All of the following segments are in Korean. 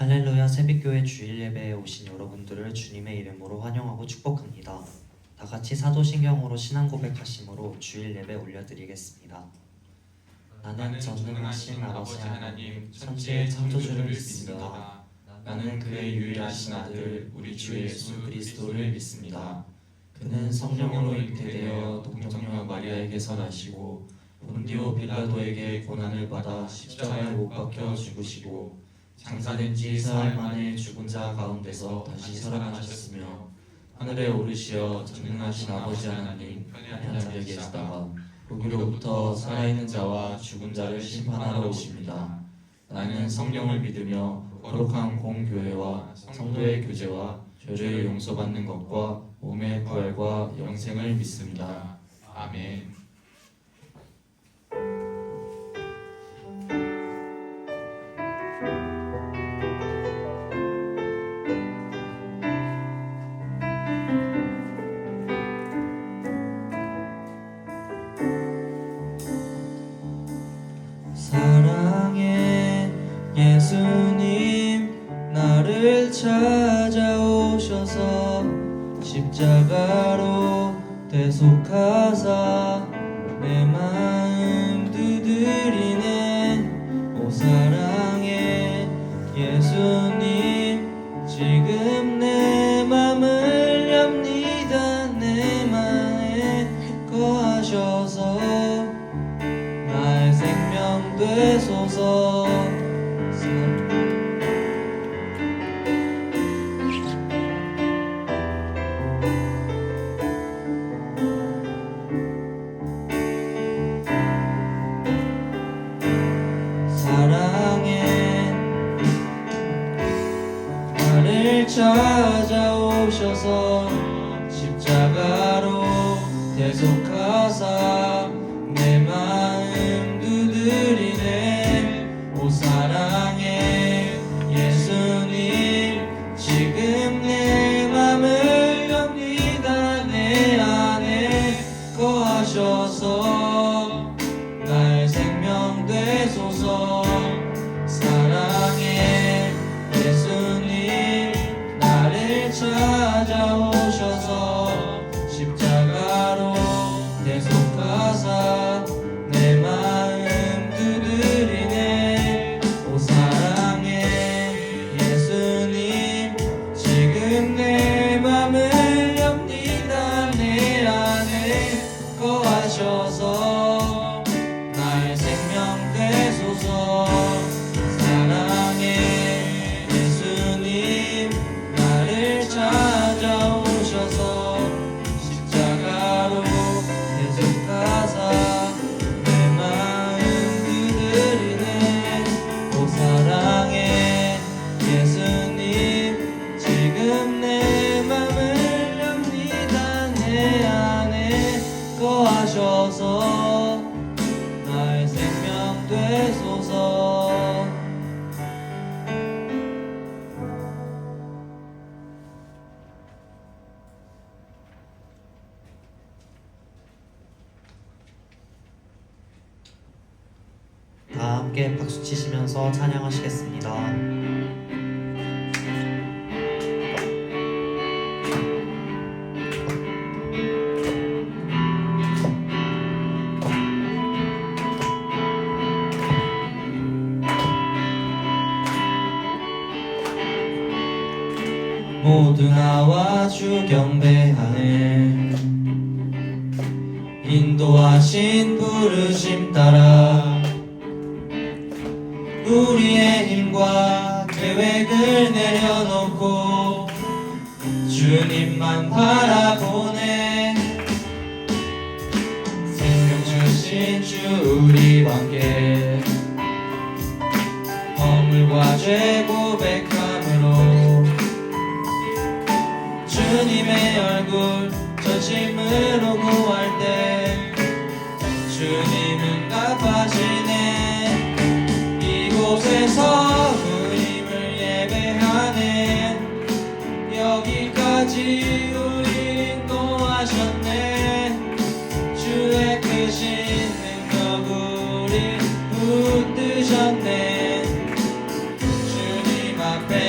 할렐루야 새벽교회 주일 예배에 오신 여러분들을 주님의 이름으로 환영하고 축복합니다. 다 같이 사도신경으로 신앙 고백하심으로 주일 예배 올려드리겠습니다. 나는 전능하신 아버지 하나님 천지의 창조주를 믿습니다. 나는 그의 유일하신 아들 우리 주 예수 그리스도를 믿습니다. 그는 성령으로 잉태되어 동정녀 마리아에게서 나시고 본디오 빌라도에게 고난을 받아 십자가에 못 박혀 죽으시고 장사된 지 사흘 만에 죽은 자 가운데서 다시 살아나셨으며 하늘에 오르시어 전능하신 아버지 하나님 편안하게 계시다가 거기로부터 살아있는 자와 죽은 자를 심판하러 오십니다. 나는 성령을 믿으며 거룩한 공교회와 성도의 교제와 죄를 용서받는 것과 몸의 부활과 영생을 믿습니다. 아멘. 사랑의 예수님 나를 찾아오셔서 십자가로 대속하사 내 마음 두드리네. 오 사랑의 예수님 지금 내 맘을 엽니다. 내 맘에 거하셔서 나의 생명 되소서. 사랑해 나를 찾아오셔서 십자가로 대속하사 내 마음 두드리네. 오 사랑의 예수님 지금 내 맘을 엽니다. 내 안에 거하셔서 나의 생명 되소서. 사랑의 예수님 나를 찾아오셔서 십자가로 대속하사 내 마음 두드리네. 오 사랑의 예수님 지금 내 맘을 엽니다. 내 안에 거하셔서 나의 생명 되소서. 사랑의 예수님 나를 찾아오셔서 십자가로 대속하사 내 마음 두드리네. 오 사랑의 예수님 지금 내 맘을 엽니다. 내 안에 거하셔서 나의 생명 되소서. 다 함께 박수 치시면서 찬양하시겠습니다. 모두 나와 주 경배하네. 인도하신 부르심 따라 우리의 힘과 계획을 내려놓고 주님만 바라보네. 생명 주신 주 우리와 함께 허물과 죄 고백함으로 주님의 얼굴 전심으로 구할 때 주님은 갚아시네. 이곳에서 주님을 예배하네. 여기까지 우리 인도하셨네. 주의 크신 능력 우리 붙드셨네. 주님 앞에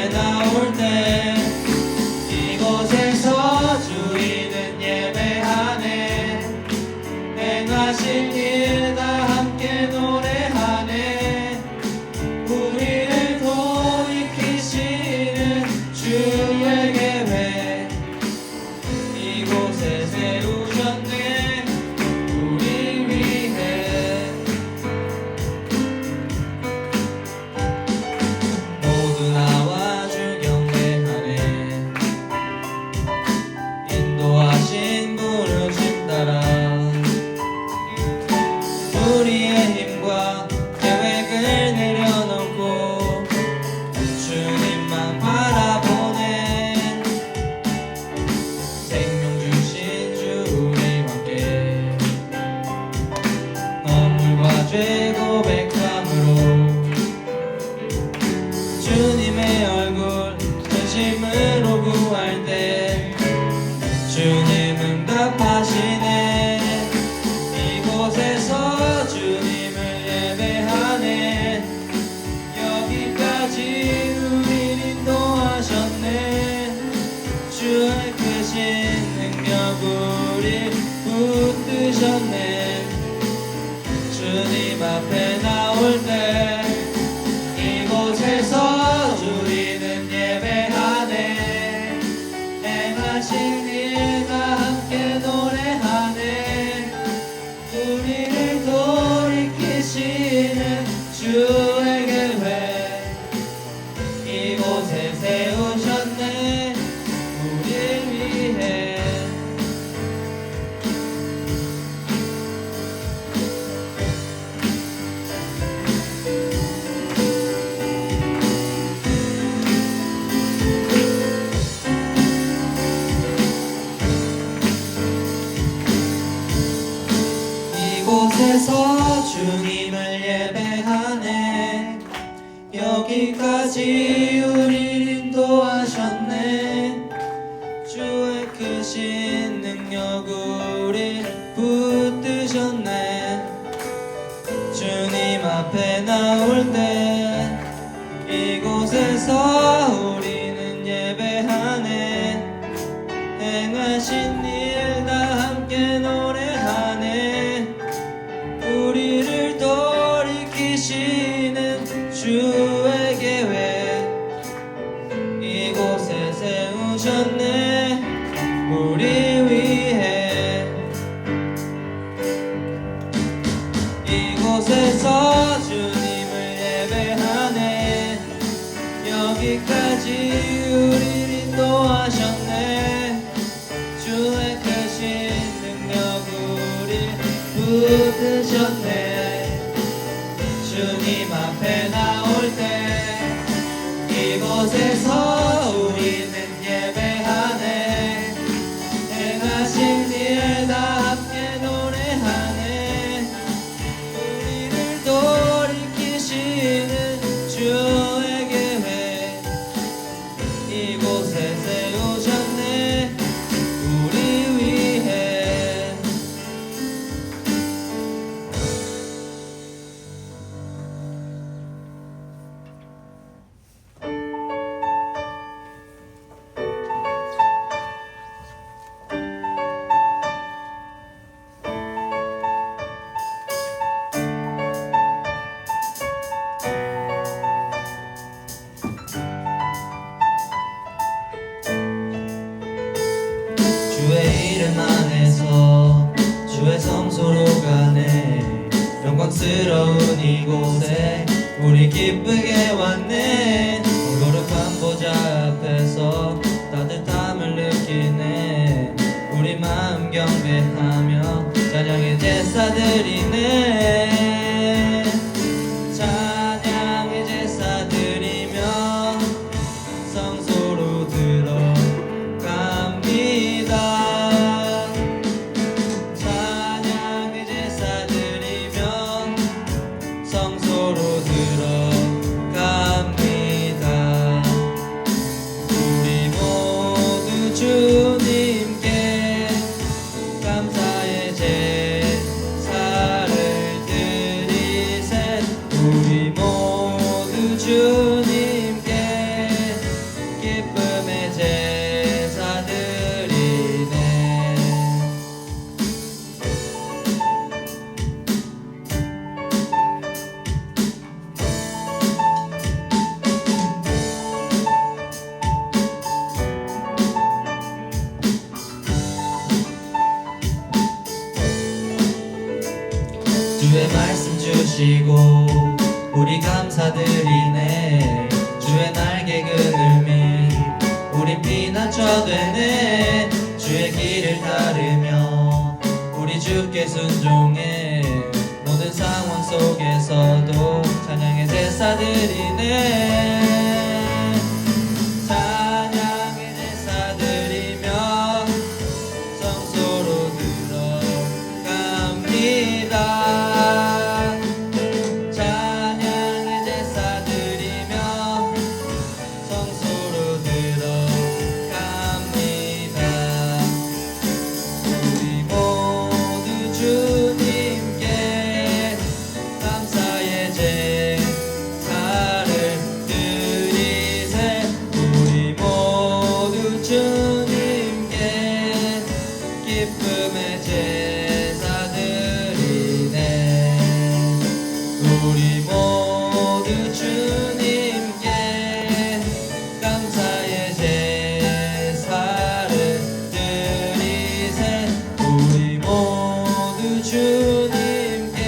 우리의 힘과 계획을 내려놓고 주님만 바라보네. 생명 주신 주 우리와 함께 허물과 죄 고백함으로 주님의 얼굴 진심으로 구할 때 주님 응답하시네. 이곳에서 주님을 예배하네. 여기까지 우릴 인도하셨네. 주의 크신 능력 우릴 붙드셨네. 주님 앞에 나올 때 이곳에서 우리는 예배하네. 행하신 일 다 함께 노래하네. 우리를 돌이키시는 주의 계획 이곳에 세우셨네. 우릴 위해 이곳에서 주님을 예배하네. 여기까지 우릴 인도하셨네. 주의 크신 능력 우릴 붙드셨네. 주님 앞에 나올 때 이곳에서 우리는 예배하네. 행하신 일 다 함께 노래하네. 우리를 돌이키시는 주의 계획 이곳에 세우셨네. 우리 위해 이곳에서 주님을 예배하네. 여기까지 우리를 인도하셨네. 주의 크신 능력 우리 붙드셨네. 주님 앞에 나올 때 이곳에서 우리는 예배하네. 행하신 일 다 함께 노래하네. 우리를 돌이키시는 주의 계획 이곳에 세우셨네. 우리 위해 주의 이름 안에서 주의 성소로 가네. 영광스러운 이곳에 우리 기쁘게 왔네. 거룩한 보좌 앞에서 따뜻함을 느끼네. 우리 마음 경배하며 찬양의 제사 드리네. 찬양의 제사 드리며 성소로 들어갑니다. 찬양의 제사 드리며 성소로 들어갑니다. 우리 모두 주님께 감사의 제사를 드리세. 우리 모두 주님께 기쁨의 제사 드리네. 주의 말씀 주시고 우리 감사드리네. 주의 날개 그늘미 우리 피난처 되네. 주의 길을 따르며 우리 주께 순종해. 모든 속에서도 찬양의 제사 드리네. 찬양의 제사 드리며 성소로 들어갑니다. 찬양의 제사 드리며 성소로 들어갑니다. 우리 모두 주님께 감사의 제사를 드리세. 우리 모두 주님께 기쁨의 제사 드리네. 우리 모두 주님께 감사의 제사를 드리세. 우리 모두 주님께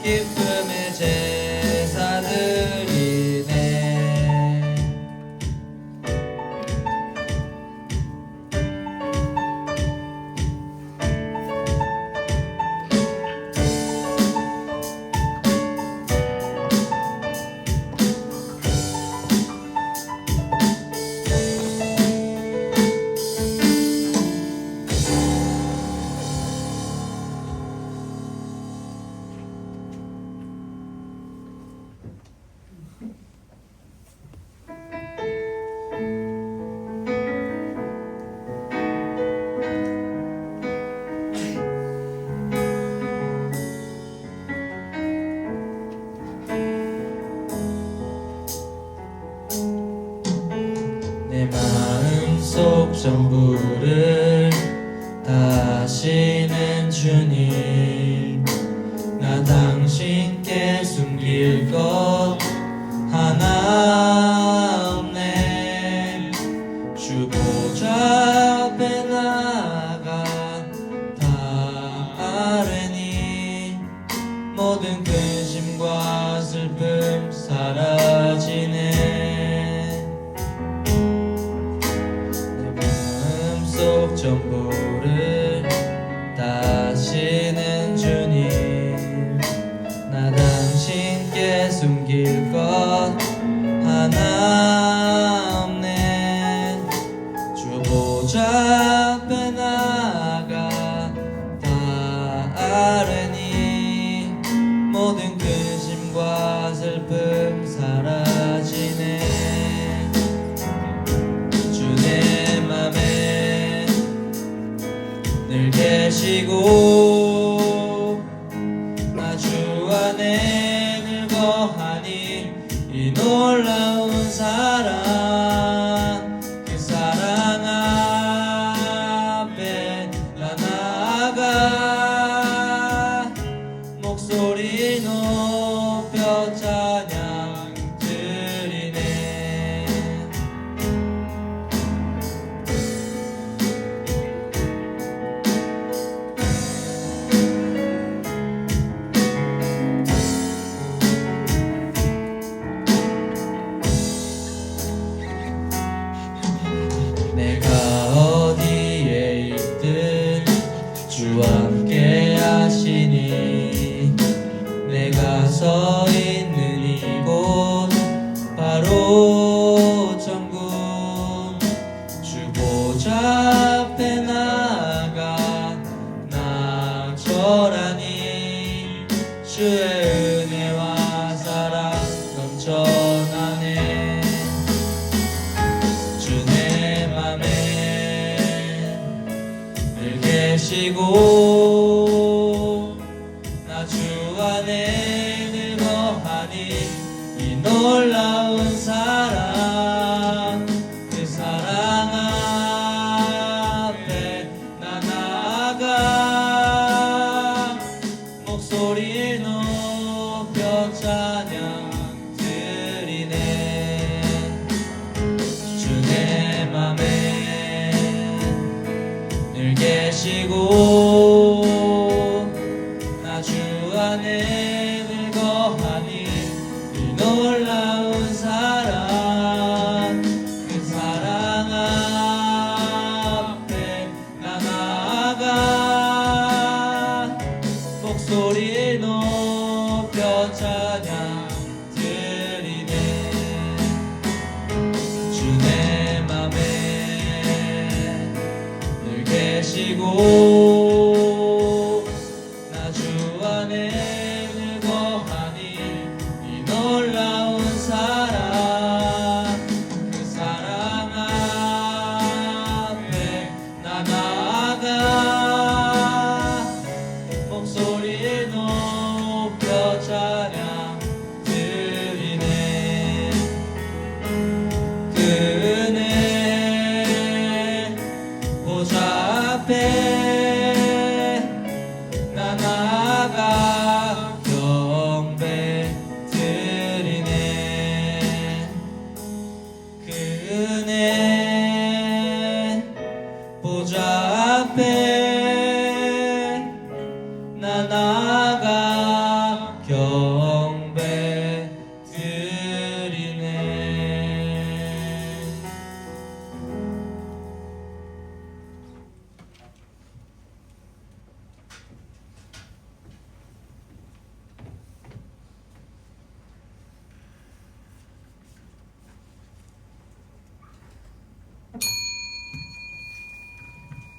기쁨의 제사 드리네. 내 마음속 전부를 다시는 주님, 나 당신께 숨길 것 하나 없네. 주 보좌 앞에 나가 다 아뢰니 모든 근심과 슬픔 사라지네. 마음속 전부를 다시는 주님, 나 당신께 숨길 것 하나 없네. 주 보좌 앞에 나가 다 아뢰니 모든 근심과 슬픔 사라지네. 주내 맘에 늘 계시고 나 주 안에 늘 거하니 이 놀라운 사랑, 그 사랑 앞에 나 나아가 목소리 높여 찬양 드리네. 내가 어디에 있든 주와 함께 하시니 내가 서 있는 이곳 바로 천국. 주 보좌 앞에 나가 나절하니 주의 은혜와 사랑 넘쳐나네. 주 내 맘에 늘 계시고 나 주 안에 늘 거하니 이 놀라운 사랑, 그 사랑 앞에 나 나아가 목소리 높여 찬양 드리네. 주 내 맘에 늘 계시고 나 주 안에 늘 거하니 이 놀라운 사랑, 그 사랑 앞에 나 나아가 목소리 높여 높여 찬양 드리네. 주 내 맘에 늘 계시고 나 주 안에 늘 거하니 이 놀라운 사랑 그 사랑 앞에 나 나아가 목소리 높여 찬양 드리네. 그 은혜 보좌 앞에 나 나아가 경배 드리네. 그 은혜 보좌 앞에 나 나아가 경배 드리네.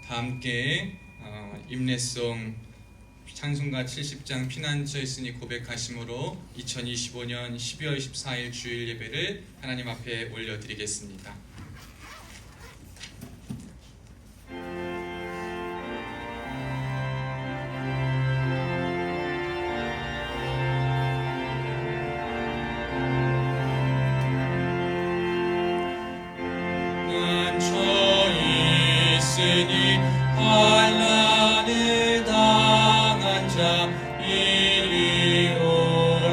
다 함께 임례송 찬송가 70장 피난처에 있으니 고백하심으로 2025년 12월 14일 주일 예배를 하나님 앞에 올려드리겠습니다. 난처 있으니 환난을 당한 자 이리 오라.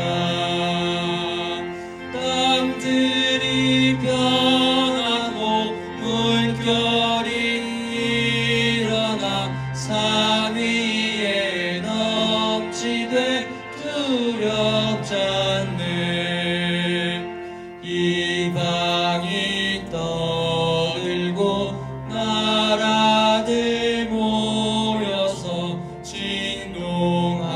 땅들이 변하고 물결이 일어나 산 위에 넘치되 두렵지 않네. 이방이 떠들고 나라들 모여서 진동하나.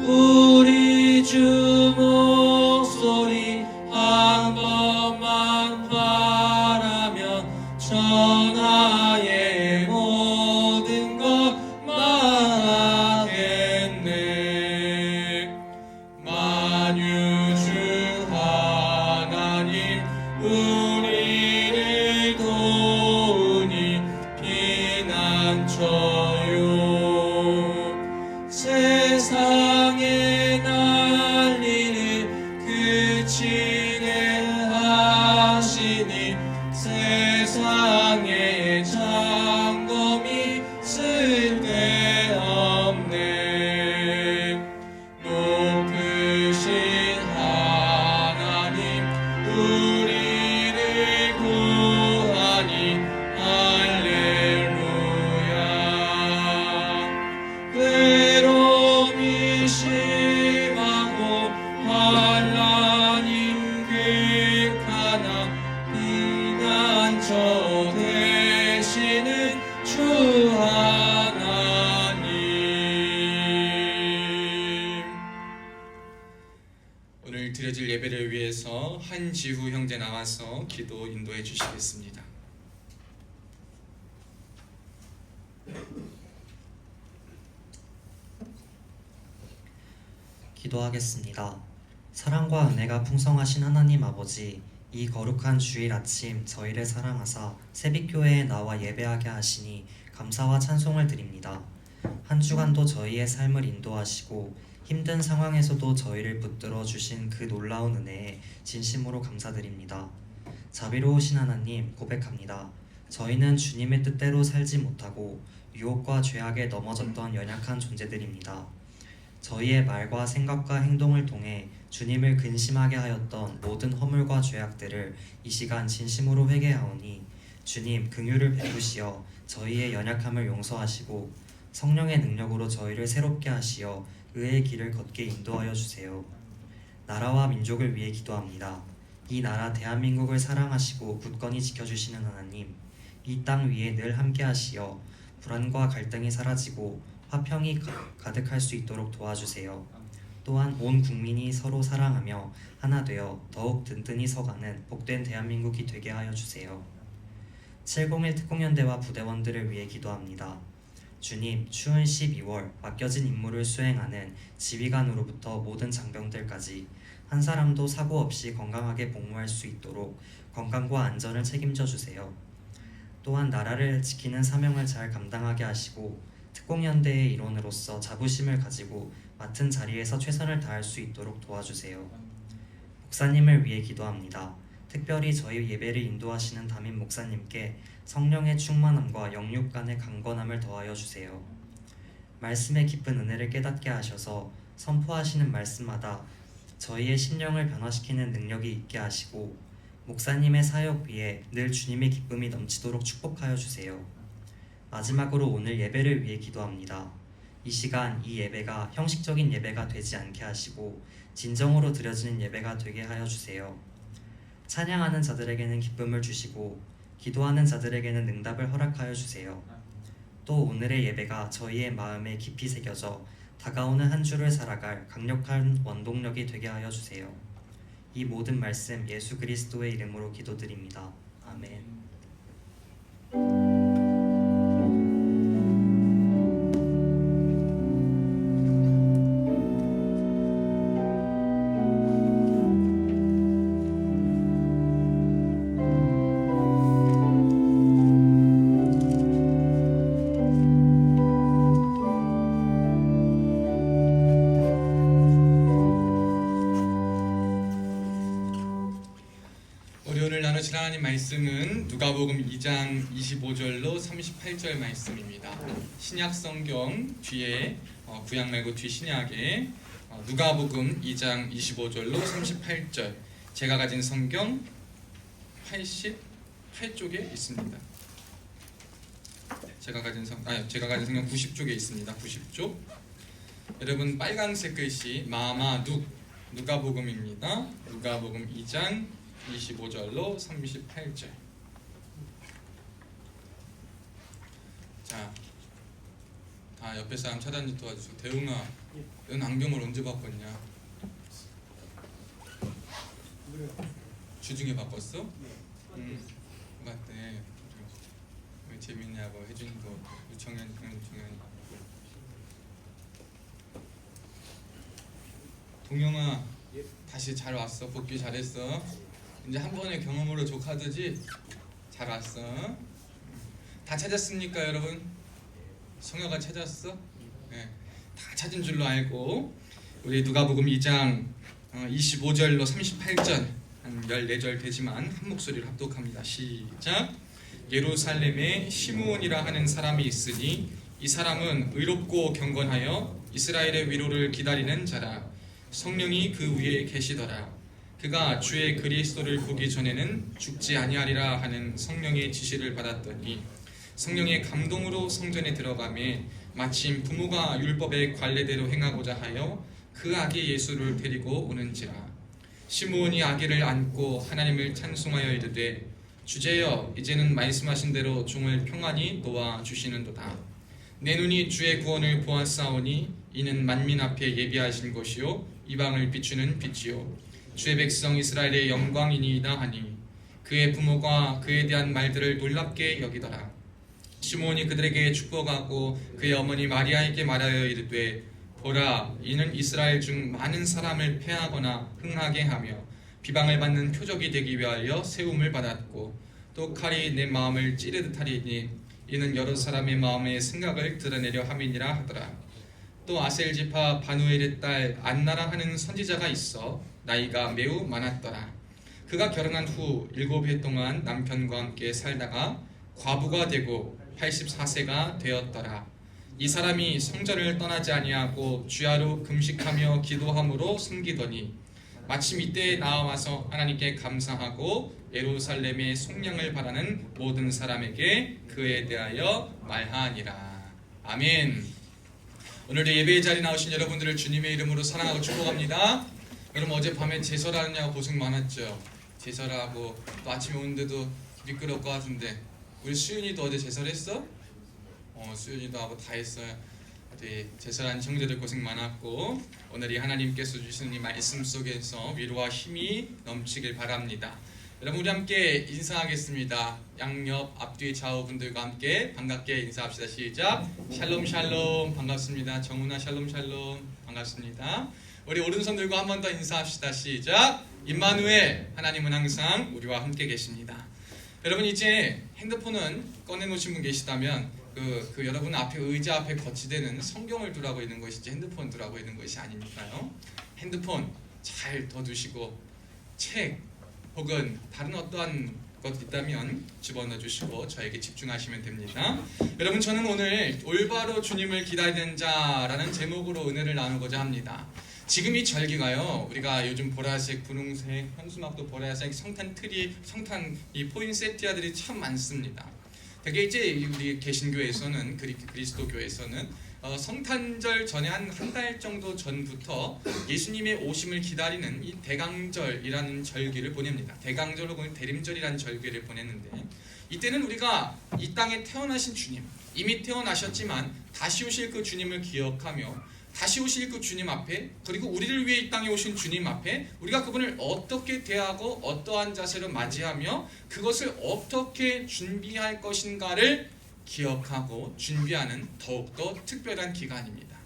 우리 주 목소리 한 번만 바라면 천하의 모든 것 망하겠네. 만유주 하나님 우리를 도우니 피난처요. 세상의 난리를 그치게 하시니 세상의 장검이 쓸데없네. 높으신 하나님 우리를 구하니 할렐루야. 괴로움이 심하고 환난이 극하나 피난처 되시는 주 하나님. 오늘 드려질 예배를 위해서 한지후 형제 나와서 기도 인도해 주시겠습니다. 기도하겠습니다. 사랑과 은혜가 풍성하신 하나님 아버지, 이 거룩한 주일 아침 저희를 사랑하사 새빛교회에 나와 예배하게 하시니 감사와 찬송을 드립니다. 한 주간도 저희의 삶을 인도하시고 힘든 상황에서도 저희를 붙들어 주신 그 놀라운 은혜에 진심으로 감사드립니다. 자비로우신 하나님, 고백합니다. 저희는 주님의 뜻대로 살지 못하고 유혹과 죄악에 넘어졌던 연약한 존재들입니다. 저희의 말과 생각과 행동을 통해 주님을 근심하게 하였던 모든 허물과 죄악들을 이 시간 진심으로 회개하오니 주님 긍휼을 베푸시어 저희의 연약함을 용서하시고 성령의 능력으로 저희를 새롭게 하시어 의의 길을 걷게 인도하여 주세요. 나라와 민족을 위해 기도합니다. 이 나라 대한민국을 사랑하시고 굳건히 지켜주시는 하나님, 이 땅 위에 늘 함께 하시어 불안과 갈등이 사라지고 화평이 가득할 수 있도록 도와주세요. 또한 온 국민이 서로 사랑하며 하나 되어 더욱 든든히 서가는 복된 대한민국이 되게 하여 주세요. 701 특공연대와 부대원들을 위해 기도합니다. 주님, 추운 12월 맡겨진 임무를 수행하는 지휘관으로부터 모든 장병들까지 한 사람도 사고 없이 건강하게 복무할 수 있도록 건강과 안전을 책임져 주세요. 또한 나라를 지키는 사명을 잘 감당하게 하시고 특공연대의 일원으로서 자부심을 가지고 맡은 자리에서 최선을 다할 수 있도록 도와주세요. 목사님을 위해 기도합니다. 특별히 저희 예배를 인도하시는 담임 목사님께 성령의 충만함과 영육 간의 강건함을 더하여 주세요. 말씀의 깊은 은혜를 깨닫게 하셔서 선포하시는 말씀마다 저희의 심령을 변화시키는 능력이 있게 하시고 목사님의 사역 위에 늘 주님의 기쁨이 넘치도록 축복하여 주세요. 마지막으로 오늘 예배를 위해 기도합니다. 이 시간 이 예배가 형식적인 예배가 되지 않게 하시고 진정으로 드려지는 예배가 되게 하여 주세요. 찬양하는 자들에게는 기쁨을 주시고 기도하는 자들에게는 응답을 허락하여 주세요. 또 오늘의 예배가 저희의 마음에 깊이 새겨져 다가오는 한 주를 살아갈 강력한 원동력이 되게 하여 주세요. 이 모든 말씀 예수 그리스도의 이름으로 기도드립니다. 아멘. 우리 오늘 나누실 하나님 말씀은 누가복음 2장 25절로 38절 말씀입니다. 신약 성경 뒤에 구약 말고 뒤 신약에 누가복음 2장 25절로 38절 제가 가진 성경 88쪽에 있습니다. 제가 가진 성경 90쪽에 있습니다. 90쪽. 여러분 빨간색 글씨 누가복음입니다. 누가복음 2장 25절로 38절. 자, 다 옆에 사람 차단지 도와주세요. 대웅아, 넌 안경을 언제 바꿨냐? 주중에 바꿨어? 응, 맞대. 왜 재밌냐고 혜준이도 유청현. 동영아, 다시 잘 왔어. 복귀 잘했어. 이제 한 번의 경험으로 족하듯이 잘 왔어. 다 찾았습니까, 여러분? 성녀가 찾았어? 네, 다 찾은 줄로 알고 우리 누가복음 2장 25절로 38절 한 14절 되지만 한 목소리를 합독합니다. 시작. 예루살렘에 시므온이라 하는 사람이 있으니 이 사람은 의롭고 경건하여 이스라엘의 위로를 기다리는 자라. 성령이 그 위에 계시더라. 그가 주의 그리스도를 보기 전에는 죽지 아니하리라 하는 성령의 지시를 받았더니 성령의 감동으로 성전에 들어가매 마침 부모가 율법의 관례대로 행하고자 하여 그 아기 예수를 데리고 오는지라. 시므온이 아기를 안고 하나님을 찬송하여 이르되 주제여 이제는 말씀하신 대로 종을 평안히 놓아 주시는도다. 내 눈이 주의 구원을 보았사오니 이는 만민 앞에 예비하신 것이요 이방을 비추는 빛이요 주의 백성 이스라엘의 영광이니이다 하니 그의 부모가 그에 대한 말들을 놀랍게 여기더라. 시므온이 그들에게 축복하고 그의 어머니 마리아에게 말하여 이르되 보라 이는 이스라엘 중 많은 사람을 패하거나 흥하게 하며 비방을 받는 표적이 되기 위하여 세움을 받았고 또 칼이 내 마음을 찌르듯 하리니 이는 여러 사람의 마음의 생각을 드러내려 함이니라 하더라. 또 아셀 지파 바누엘의 딸 안나라 하는 선지자가 있어 나이가 매우 많았더라. 그가 결혼한 후 7해 동안 남편과 함께 살다가 과부가 되고 84세가 되었더라. 이 사람이 성전을 떠나지 아니하고 주야로 금식하며 기도함으로 섬기더니 마침 이때에 나와서 하나님께 감사하고 예루살렘의 속량을 바라는 모든 사람에게 그에 대하여 말하니라. 아멘. 오늘도 예배의 자리에 나오신 여러분들을 주님의 이름으로 사랑하고 축복합니다. 여러분 어젯밤에 제설하느냐고 고생 많았죠. 제설하고 또 아침에 오는데도 미끄러울 것 같은데 우리 수윤이도 어제 제설했어? 수윤이도 하고 다 했어요. 우리 제설한 형제들 고생 많았고 오늘 이 하나님께서 주시는 이 말씀 속에서 위로와 힘이 넘치길 바랍니다. 여러분 우리 함께 인사하겠습니다. 양옆 앞뒤 좌우 분들과 함께 반갑게 인사합시다. 시작. 샬롬 샬롬. 반갑습니다. 정훈아 샬롬 샬롬. 반갑습니다. 우리 오른손들과 한 번 더 인사합시다. 시작. 임마누엘. 하나님은 항상 우리와 함께 계십니다. 여러분 이제 핸드폰은 꺼내놓으신 분 계시다면 그 여러분 앞에 의자 앞에 거치대는 성경을 두라고 있는 것이지 핸드폰 두라고 있는 것이 아니니까요. 핸드폰 잘 둬두시고 책 혹은 다른 어떠한 것 있다면 집어넣어 주시고 저에게 집중하시면 됩니다. 여러분 저는 오늘 올바로 주님을 기다리는 자라는 제목으로 은혜를 나누고자 합니다. 지금 이 절기가요, 우리가 요즘 보라색, 분홍색, 현수막도 보라색, 성탄 트리, 성탄 이 포인세티아들이 참 많습니다. 되게 이제 우리 개신교에서는 그리스도교에서는 성탄절 전에 한 달 정도 전부터 예수님의 오심을 기다리는 이 대강절이라는 절기를 보냅니다. 대강절로 보면 대림절이라는 절기를 보냈는데 이때는 우리가 이 땅에 태어나신 주님, 이미 태어나셨지만 다시 오실 그 주님을 기억하며 다시 오실 그 주님 앞에 그리고 우리를 위해 이 땅에 오신 주님 앞에 우리가 그분을 어떻게 대하고 어떠한 자세로 맞이하며 그것을 어떻게 준비할 것인가를 기억하고 준비하는 더욱더 특별한 기간입니다.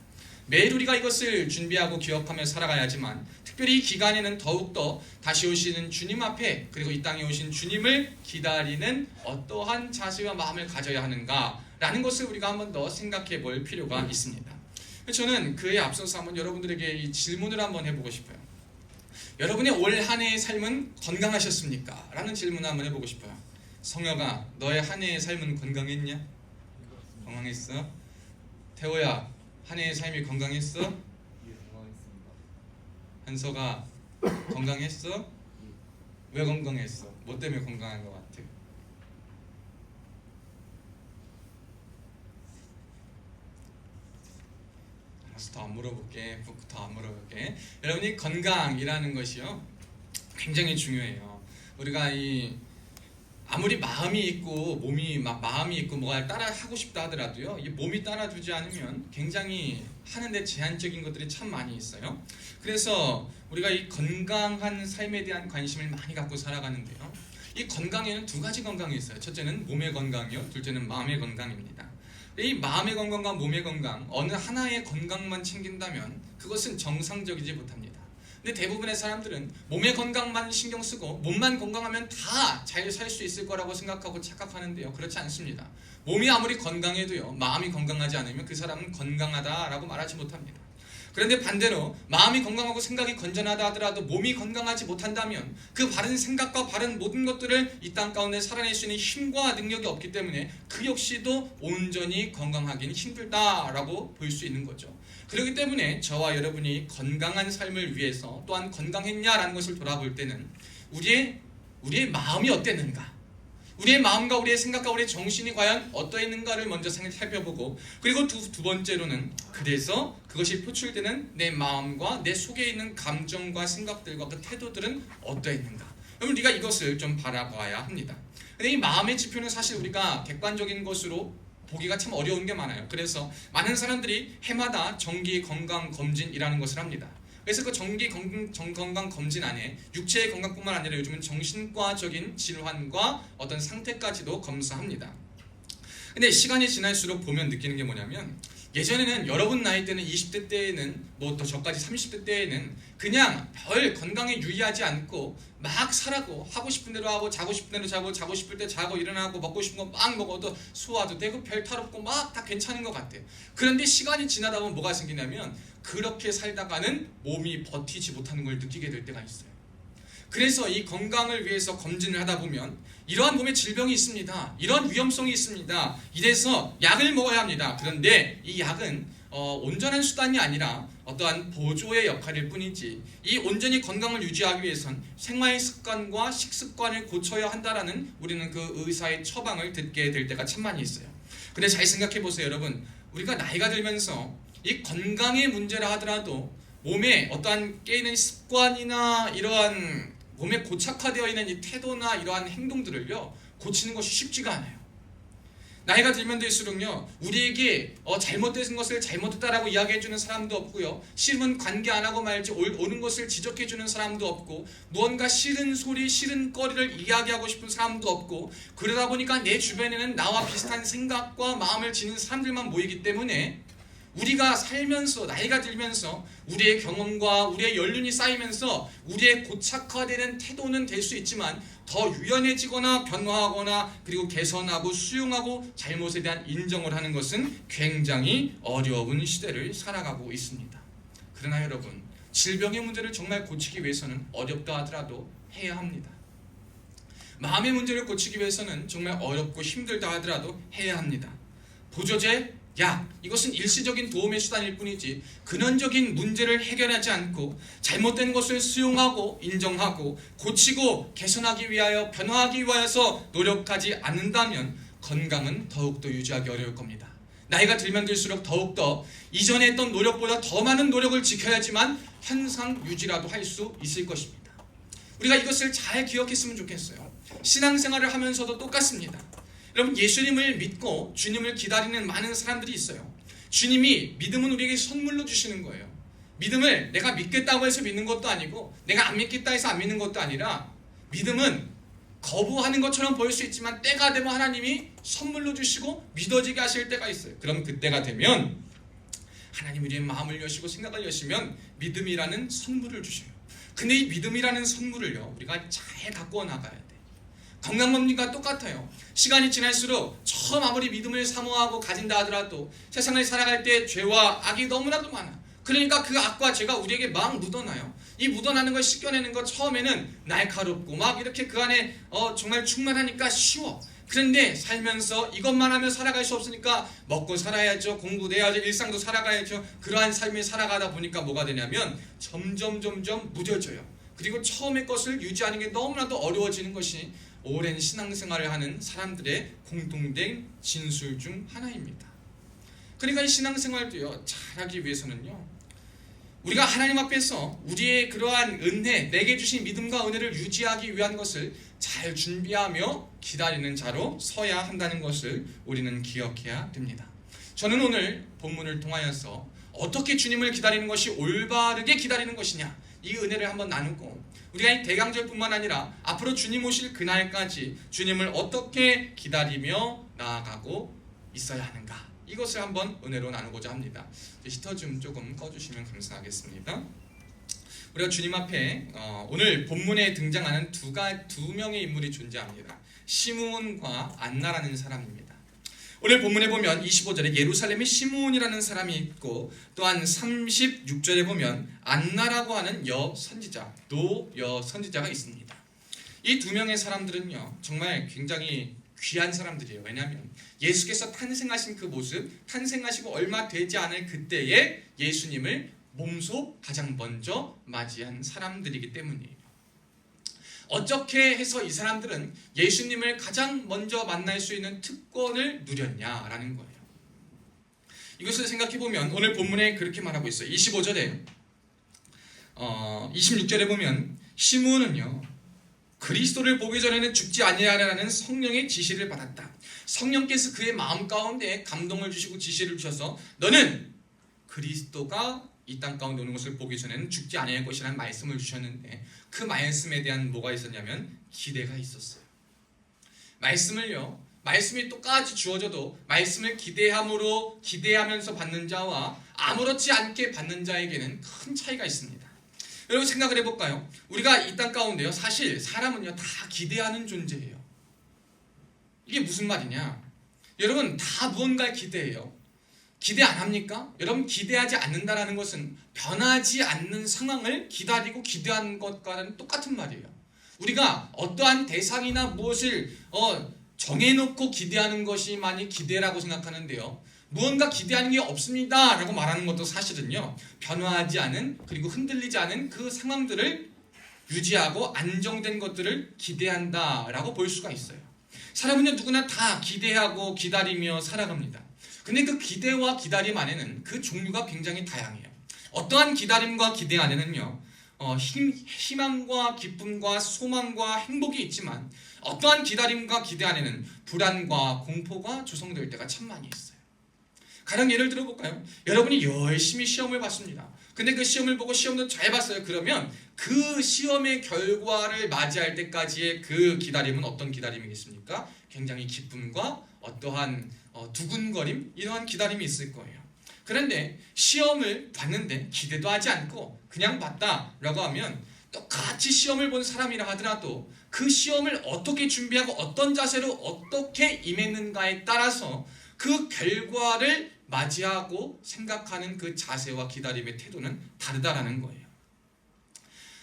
매일 우리가 이것을 준비하고 기억하며 살아가야지만 특별히 이 기간에는 더욱더 다시 오시는 주님 앞에 그리고 이 땅에 오신 주님을 기다리는 어떠한 자세와 마음을 가져야 하는가라는 것을 우리가 한 번 더 생각해 볼 필요가 있습니다. 저는 그에 앞서서 한번 여러분들에게 이 질문을 한번 해보고 싶어요. 여러분의 올 한 해의 삶은 건강하셨습니까? 라는 질문을 한번 해보고 싶어요. 성혁아, 너의 한 해의 삶은 건강했냐? 건강했어? 태호야, 한 해의 삶이 건강했어? 예, 건강했습니다. 한서가 건강했어? 왜 건강했어? 뭐 때문에 건강한 것 같아? 더 안 물어볼게. 더 안 물어볼게. 여러분이 건강이라는 것이요 굉장히 중요해요. 우리가 아무리 마음이 있고 마음이 있고 뭐가 따라 하고 싶다 하더라도요 이 몸이 따라주지 않으면 굉장히 하는데 제한적인 것들이 참 많이 있어요. 그래서 우리가 이 건강한 삶에 대한 관심을 많이 갖고 살아가는데요. 이 건강에는 두 가지 건강이 있어요. 첫째는 몸의 건강이요, 둘째는 마음의 건강입니다. 이 마음의 건강과 몸의 건강 어느 하나의 건강만 챙긴다면 그것은 정상적이지 못합니다. 근데 대부분의 사람들은 몸의 건강만 신경 쓰고 몸만 건강하면 다 잘 살 수 있을 거라고 생각하고 착각하는데요. 그렇지 않습니다. 몸이 아무리 건강해도요 마음이 건강하지 않으면 그 사람은 건강하다라고 말하지 못합니다. 그런데 반대로 마음이 건강하고 생각이 건전하다 하더라도 몸이 건강하지 못한다면 그 바른 생각과 바른 모든 것들을 이 땅 가운데 살아낼 수 있는 힘과 능력이 없기 때문에 그 역시도 온전히 건강하기는 힘들다라고 볼 수 있는 거죠. 그렇기 때문에 저와 여러분이 건강한 삶을 위해서 또한 건강했냐라는 것을 돌아볼 때는 우리의 마음이 어땠는가, 우리의 마음과 우리의 생각과 우리의 정신이 과연 어떠했는가를 먼저 살펴보고 그리고 두 번째로는 그래서 그것이 표출되는 내 마음과 내 속에 있는 감정과 생각들과 그 태도들은 어떠했는가. 그럼 우리가 이것을 좀 바라봐야 합니다. 근데 이 마음의 지표는 사실 우리가 객관적인 것으로 보기가 참 어려운 게 많아요. 그래서 많은 사람들이 해마다 정기 건강 검진이라는 것을 합니다. 그래서 그 정기 건강 검진 안에 육체의 건강뿐만 아니라 요즘은 정신과적인 질환과 어떤 상태까지도 검사합니다. 근데 시간이 지날수록 보면 느끼는 게 뭐냐면 예전에는 여러분 나이 때는 20대 때에는 뭐 또 저까지 30대 때에는 그냥 별 건강에 유의하지 않고 막 살아고 하고 싶은 대로 하고 자고 싶은 대로 자고 자고 싶을 때 자고 일어나고 먹고 싶은 거 막 먹어도 소화도 되고 별 탈 없고 막 다 괜찮은 것 같아요. 그런데 시간이 지나다 보면 뭐가 생기냐면 그렇게 살다가는 몸이 버티지 못하는 걸 느끼게 될 때가 있어요. 그래서 이 건강을 위해서 검진을 하다 보면 이러한 몸에 질병이 있습니다. 이러한 위험성이 있습니다. 이래서 약을 먹어야 합니다. 그런데 이 약은 온전한 수단이 아니라 어떠한 보조의 역할일 뿐이지 이 온전히 건강을 유지하기 위해선 생활 습관과 식습관을 고쳐야 한다라는 우리는 그 의사의 처방을 듣게 될 때가 참 많이 있어요. 근데 잘 생각해 보세요, 여러분. 우리가 나이가 들면서 이 건강의 문제라 하더라도 몸에 어떠한 깨있는 습관이나 이러한 몸에 고착화되어 있는 이 태도나 이러한 행동들을요 고치는 것이 쉽지가 않아요. 나이가 들면 들수록요, 우리에게 잘못된 것을 잘못했다라고 이야기해주는 사람도 없고요, 싫으면 관계 안 하고 말지 옳은 것을 지적해주는 사람도 없고, 무언가 싫은 소리, 싫은 거리를 이야기하고 싶은 사람도 없고, 그러다 보니까 내 주변에는 나와 비슷한 생각과 마음을 지닌 사람들만 모이기 때문에 우리가 살면서, 나이가 들면서 우리의 경험과 우리의 연륜이 쌓이면서 우리의 고착화되는 태도는 될 수 있지만 더 유연해지거나 변화하거나 그리고 개선하고 수용하고 잘못에 대한 인정을 하는 것은 굉장히 어려운 시대를 살아가고 있습니다. 그러나 여러분, 질병의 문제를 정말 고치기 위해서는 어렵다 하더라도 해야 합니다. 마음의 문제를 고치기 위해서는 정말 어렵고 힘들다 하더라도 해야 합니다. 보조제, 약, 이것은 일시적인 도움의 수단일 뿐이지 근원적인 문제를 해결하지 않고 잘못된 것을 수용하고 인정하고 고치고 개선하기 위하여 변화하기 위하여서 노력하지 않는다면 건강은 더욱더 유지하기 어려울 겁니다. 나이가 들면 들수록 더욱더 이전에 했던 노력보다 더 많은 노력을 지켜야지만 현상 유지라도 할 수 있을 것입니다. 우리가 이것을 잘 기억했으면 좋겠어요. 신앙생활을 하면서도 똑같습니다. 여러분, 예수님을 믿고 주님을 기다리는 많은 사람들이 있어요. 주님이 믿음은 우리에게 선물로 주시는 거예요. 믿음을 내가 믿겠다고 해서 믿는 것도 아니고 내가 안 믿겠다 해서 안 믿는 것도 아니라, 믿음은 거부하는 것처럼 보일 수 있지만 때가 되면 하나님이 선물로 주시고 믿어지게 하실 때가 있어요. 그럼 그때가 되면 하나님 우리의 마음을 여시고 생각을 여시면 믿음이라는 선물을 주셔요. 근데 이 믿음이라는 선물을요, 우리가 잘 갖고 나가야 돼. 건강법리가 똑같아요. 시간이 지날수록 처음 아무리 믿음을 사모하고 가진다 하더라도 세상을 살아갈 때 죄와 악이 너무나도 많아. 그러니까 그 악과 죄가 우리에게 막 묻어나요. 이 묻어나는 걸 씻겨내는 거 처음에는 날카롭고 막 이렇게 그 안에 정말 충만하니까 쉬워. 그런데 살면서 이것만 하면 살아갈 수 없으니까 먹고 살아야죠, 공부도 해야죠, 일상도 살아가야죠. 그러한 삶을 살아가다 보니까 뭐가 되냐면 점점 무뎌져요. 그리고 처음의 것을 유지하는 게 너무나도 어려워지는 것이 오랜 신앙생활을 하는 사람들의 공통된 진술 중 하나입니다. 그러니까 이 신앙생활도요, 잘하기 위해서는요, 우리가 하나님 앞에서 우리의 그러한 은혜, 내게 주신 믿음과 은혜를 유지하기 위한 것을 잘 준비하며 기다리는 자로 서야 한다는 것을 우리는 기억해야 됩니다. 저는 오늘 본문을 통하여서 어떻게 주님을 기다리는 것이 올바르게 기다리는 것이냐, 이 은혜를 한번 나누고, 우리가 이 대강절뿐만 아니라 앞으로 주님 오실 그날까지 주님을 어떻게 기다리며 나아가고 있어야 하는가, 이것을 한번 은혜로 나누고자 합니다. 히터 좀 조금 꺼주시면 감사하겠습니다. 우리가 주님 앞에 오늘 본문에 등장하는 두 명의 인물이 존재합니다. 시므온과 안나라는 사람입니다. 오늘 본문에 보면 25절에 예루살렘에 시므온이라는 사람이 있고, 또한 36절에 보면 안나라고 하는 여선지자, 여선지자가 있습니다. 이 두 명의 사람들은요, 정말 굉장히 귀한 사람들이에요. 왜냐하면 예수께서 탄생하신 그 모습, 탄생하시고 얼마 되지 않을 그때에 예수님을 몸소 가장 먼저 맞이한 사람들이기 때문이에요. 어떻게 해서 이 사람들은 예수님을 가장 먼저 만날 수 있는 특권을 누렸냐라는 거예요. 이것을 생각해보면 오늘 본문에 그렇게 말하고 있어요. 25절에 26절에 보면 시므온은요, 그리스도를 보기 전에는 죽지 아니하라는 성령의 지시를 받았다. 성령께서 그의 마음 가운데 감동을 주시고 지시를 주셔서 너는 그리스도가 이 땅 가운데 오는 것을 보기 전에는 죽지 아니할 것이라는 말씀을 주셨는데, 그 말씀에 대한 뭐가 있었냐면 기대가 있었어요. 말씀이 똑같이 주어져도 말씀을 기대하면서 받는 자와 아무렇지 않게 받는 자에게는 큰 차이가 있습니다. 여러분 생각을 해볼까요? 우리가 이 땅 가운데요, 사실 사람은요 다 기대하는 존재예요. 이게 무슨 말이냐? 여러분 다 무언가를 기대해요. 기대 안 합니까? 여러분 기대하지 않는다라는 것은 변하지 않는 상황을 기다리고 기대하는 것과는 똑같은 말이에요. 우리가 어떠한 대상이나 무엇을 정해놓고 기대하는 것이만이 기대라고 생각하는데요, 무언가 기대하는 게 없습니다 라고 말하는 것도 사실은요, 변화하지 않은, 그리고 흔들리지 않은 그 상황들을 유지하고 안정된 것들을 기대한다 라고 볼 수가 있어요. 사람은요 누구나 다 기대하고 기다리며 살아갑니다. 근데 그 기대와 기다림 안에는 그 종류가 굉장히 다양해요. 어떠한 기다림과 기대 안에는요, 희망과 기쁨과 소망과 행복이 있지만, 어떠한 기다림과 기대 안에는 불안과 공포가 조성될 때가 참 많이 있어요. 가령 예를 들어볼까요? 여러분이 열심히 시험을 봤습니다. 근데 그 시험을 보고 시험도 잘 봤어요. 그러면 그 시험의 결과를 맞이할 때까지의 그 기다림은 어떤 기다림이겠습니까? 굉장히 기쁨과 어떠한 두근거림, 이러한 기다림이 있을 거예요. 그런데 시험을 봤는데 기대도 하지 않고 그냥 봤다라고 하면 똑같이 시험을 본 사람이라 하더라도 그 시험을 어떻게 준비하고 어떤 자세로 어떻게 임했는가에 따라서 그 결과를 맞이하고 생각하는 그 자세와 기다림의 태도는 다르다라는 거예요.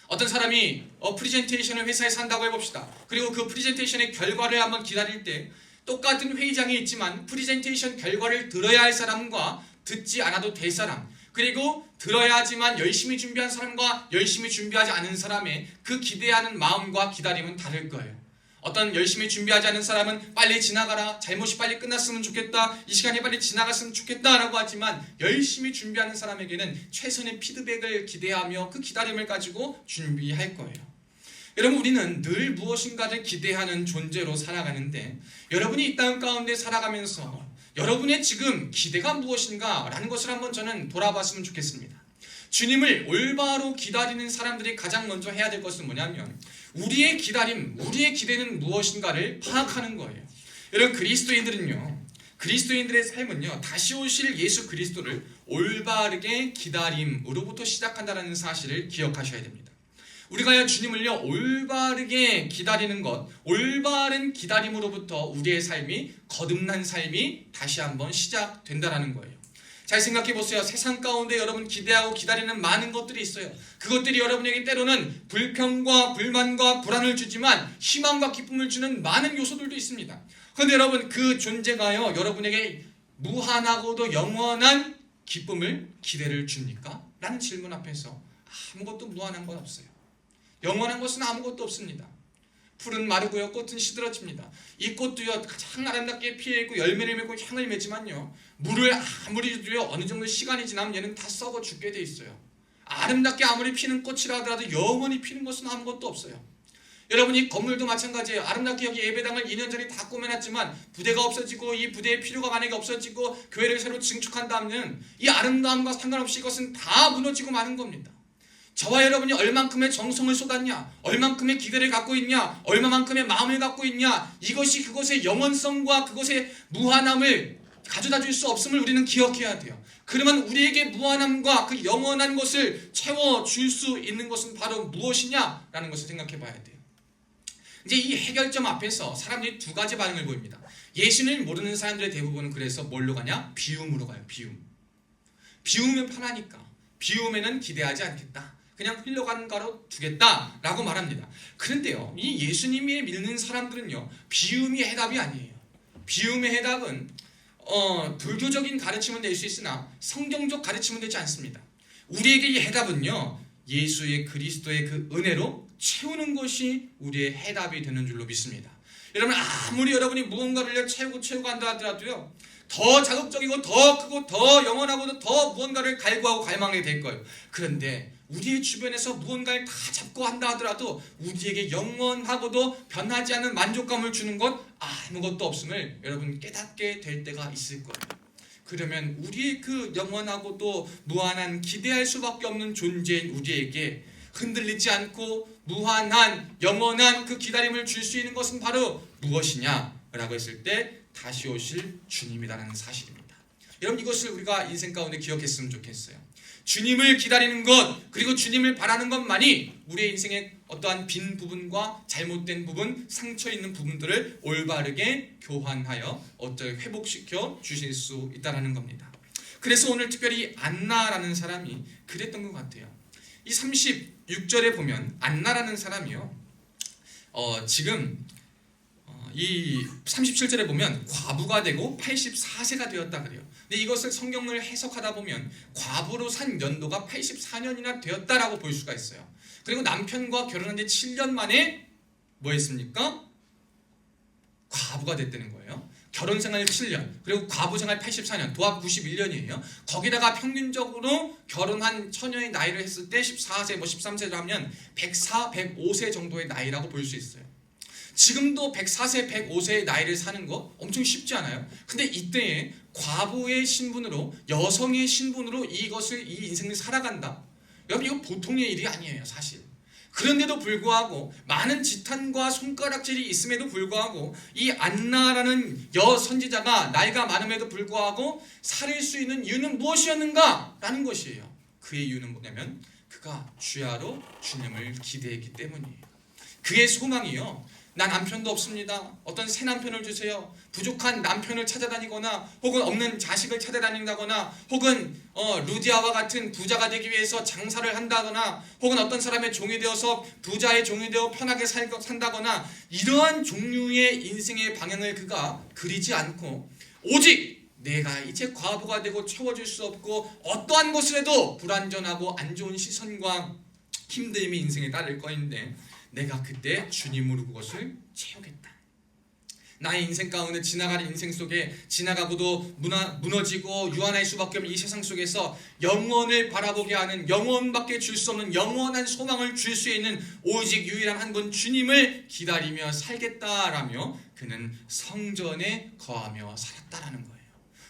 어떤 사람이 프리젠테이션을 회사에서 한다고 해봅시다. 그리고 그 프리젠테이션의 결과를 한번 기다릴 때 똑같은 회의장에 있지만 프리젠테이션 결과를 들어야 할 사람과 듣지 않아도 될 사람, 그리고 들어야지만 열심히 준비한 사람과 열심히 준비하지 않은 사람의 그 기대하는 마음과 기다림은 다를 거예요. 어떤 열심히 준비하지 않은 사람은 빨리 지나가라, 잘못이 빨리 끝났으면 좋겠다, 이 시간이 빨리 지나갔으면 좋겠다라고 하지만 열심히 준비하는 사람에게는 최선의 피드백을 기대하며 그 기다림을 가지고 준비할 거예요. 여러분, 우리는 늘 무엇인가를 기대하는 존재로 살아가는데 여러분이 이 땅 가운데 살아가면서 여러분의 지금 기대가 무엇인가 라는 것을 한번 저는 돌아봤으면 좋겠습니다. 주님을 올바로 기다리는 사람들이 가장 먼저 해야 될 것은 뭐냐면 우리의 기다림, 우리의 기대는 무엇인가를 파악하는 거예요. 여러분, 그리스도인들의 삶은요, 다시 오실 예수 그리스도를 올바르게 기다림으로부터 시작한다는 사실을 기억하셔야 됩니다. 우리가 주님을요 올바르게 기다리는 것, 올바른 기다림으로부터 우리의 삶이 거듭난 삶이 다시 한번 시작된다라는 거예요. 잘 생각해 보세요. 세상 가운데 여러분 기대하고 기다리는 많은 것들이 있어요. 그것들이 여러분에게 때로는 불평과 불만과 불안을 주지만 희망과 기쁨을 주는 많은 요소들도 있습니다. 그런데 여러분, 그 존재가요 여러분에게 무한하고도 영원한 기쁨을, 기대를 줍니까? 라는 질문 앞에서 아무것도 무한한 건 없어요. 영원한 것은 아무것도 없습니다. 풀은 마르고요, 꽃은 시들어집니다. 이 꽃도요 가장 아름답게 피어있고 열매를 맺고 향을 맺지만요, 물을 아무리 줘도요 어느 정도 시간이 지나면 얘는 다 썩어 죽게 돼 있어요. 아름답게 아무리 피는 꽃이라 하더라도 영원히 피는 것은 아무것도 없어요. 여러분, 이 건물도 마찬가지예요. 아름답게 여기 예배당을 2년 전에 다 꾸며놨지만 부대가 없어지고 이 부대의 필요가 만약에 없어지고 교회를 새로 증축한다면 이 아름다움과 상관없이 이것은 다 무너지고 마는 겁니다. 저와 여러분이 얼만큼의 정성을 쏟았냐, 얼만큼의 기대를 갖고 있냐, 얼마만큼의 마음을 갖고 있냐, 이것이 그것의 영원성과 그것의 무한함을 가져다 줄 수 없음을 우리는 기억해야 돼요. 그러면 우리에게 무한함과 그 영원한 것을 채워줄 수 있는 것은 바로 무엇이냐라는 것을 생각해 봐야 돼요. 이제 이 해결점 앞에서 사람들이 두 가지 반응을 보입니다. 예수를 모르는 사람들의 대부분은 그래서 뭘로 가냐? 비움으로 가요. 비움은 편하니까, 비움에는 기대하지 않겠다, 그냥 흘러가는 가로 두겠다라고 말합니다. 그런데요, 이 예수님이 믿는 사람들은요 비움이 해답이 아니에요. 비움의 해답은 불교적인 가르침은 될 수 있으나 성경적 가르침은 되지 않습니다. 우리에게 이 해답은요 예수의 그리스도의 그 은혜로 채우는 것이 우리의 해답이 되는 줄로 믿습니다. 여러분, 아무리 여러분이 무언가를 채우고 한다 하더라도요 더 자극적이고 더 크고 더 영원하고도 더 무언가를 갈구하고 갈망하게 될 거예요. 그런데 우리의 주변에서 무언가를 다 잡고 한다 하더라도 우리에게 영원하고도 변하지 않는 만족감을 주는 것 아무것도 없음을 여러분 깨닫게 될 때가 있을 거예요. 그러면 우리의 그 영원하고도 무한한 기대할 수밖에 없는 존재인 우리에게 흔들리지 않고 무한한 영원한 그 기다림을 줄 수 있는 것은 바로 무엇이냐라고 했을 때 다시 오실 주님이라는 사실입니다. 여러분, 이것을 우리가 인생 가운데 기억했으면 좋겠어요. 주님을 기다리는 것, 그리고 주님을 바라는 것만이 우리의 인생의 어떠한 빈 부분과 잘못된 부분, 상처 있는 부분들을 올바르게 교환하여 어떻게 회복시켜 주실 수 있다는 겁니다. 그래서 오늘 특별히 안나라는 사람이 그랬던 것 같아요. 이 36절에 보면 안나라는 사람이요, 지금 이 37절에 보면 과부가 되고 84세가 되었다 그래요. 근데 이것을 성경을 해석하다 보면 과부로 산 연도가 84년이나 되었다라고 볼 수가 있어요. 그리고 남편과 결혼한 지 7년 만에 뭐 했습니까? 과부가 됐다는 거예요. 결혼 생활 7년, 그리고 과부 생활 84년, 도합 91년이에요. 거기다가 평균적으로 결혼한 처녀의 나이를 했을 때 14세, 13세로 하면 104, 105세 정도의 나이라고 볼 수 있어요. 지금도 104세, 105세의 나이를 사는 거 엄청 쉽지 않아요? 근데 이때에 과부의 신분으로, 여성의 신분으로 이 인생을 살아간다. 여러분, 이거 보통의 일이 아니에요, 사실. 그런데도 불구하고 많은 지탄과 손가락질이 있음에도 불구하고 이 안나라는 여선지자가 나이가 많음에도 불구하고 살릴 수 있는 이유는 무엇이었는가? 라는 것이에요. 그의 이유는 뭐냐면 그가 주야로 주님을 기대했기 때문이에요. 그의 소망이요, 나 남편도 없습니다. 어떤 새 남편을 주세요. 부족한 남편을 찾아다니거나 혹은 없는 자식을 찾아다닌다거나 혹은 루디아와 같은 부자가 되기 위해서 장사를 한다거나 혹은 어떤 사람의 종이 되어서 부자의 종이 되어 편하게 산다거나 이러한 종류의 인생의 방향을 그가 그리지 않고 오직 내가 이제 과부가 되고 채워줄 수 없고 어떠한 것을 해도 불완전하고 안 좋은 시선과 힘듦이 인생에 따를 거인데 내가 그때 주님으로 그것을 채우겠다. 나의 인생 가운데 지나가는 인생 속에 지나가고도 무너지고 유한할 수밖에 없는 이 세상 속에서 영원을 바라보게 하는, 영원밖에 줄 수 없는 영원한 소망을 줄 수 있는 오직 유일한 한 분 주님을 기다리며 살겠다라며 그는 성전에 거하며 살았다라는 거예요.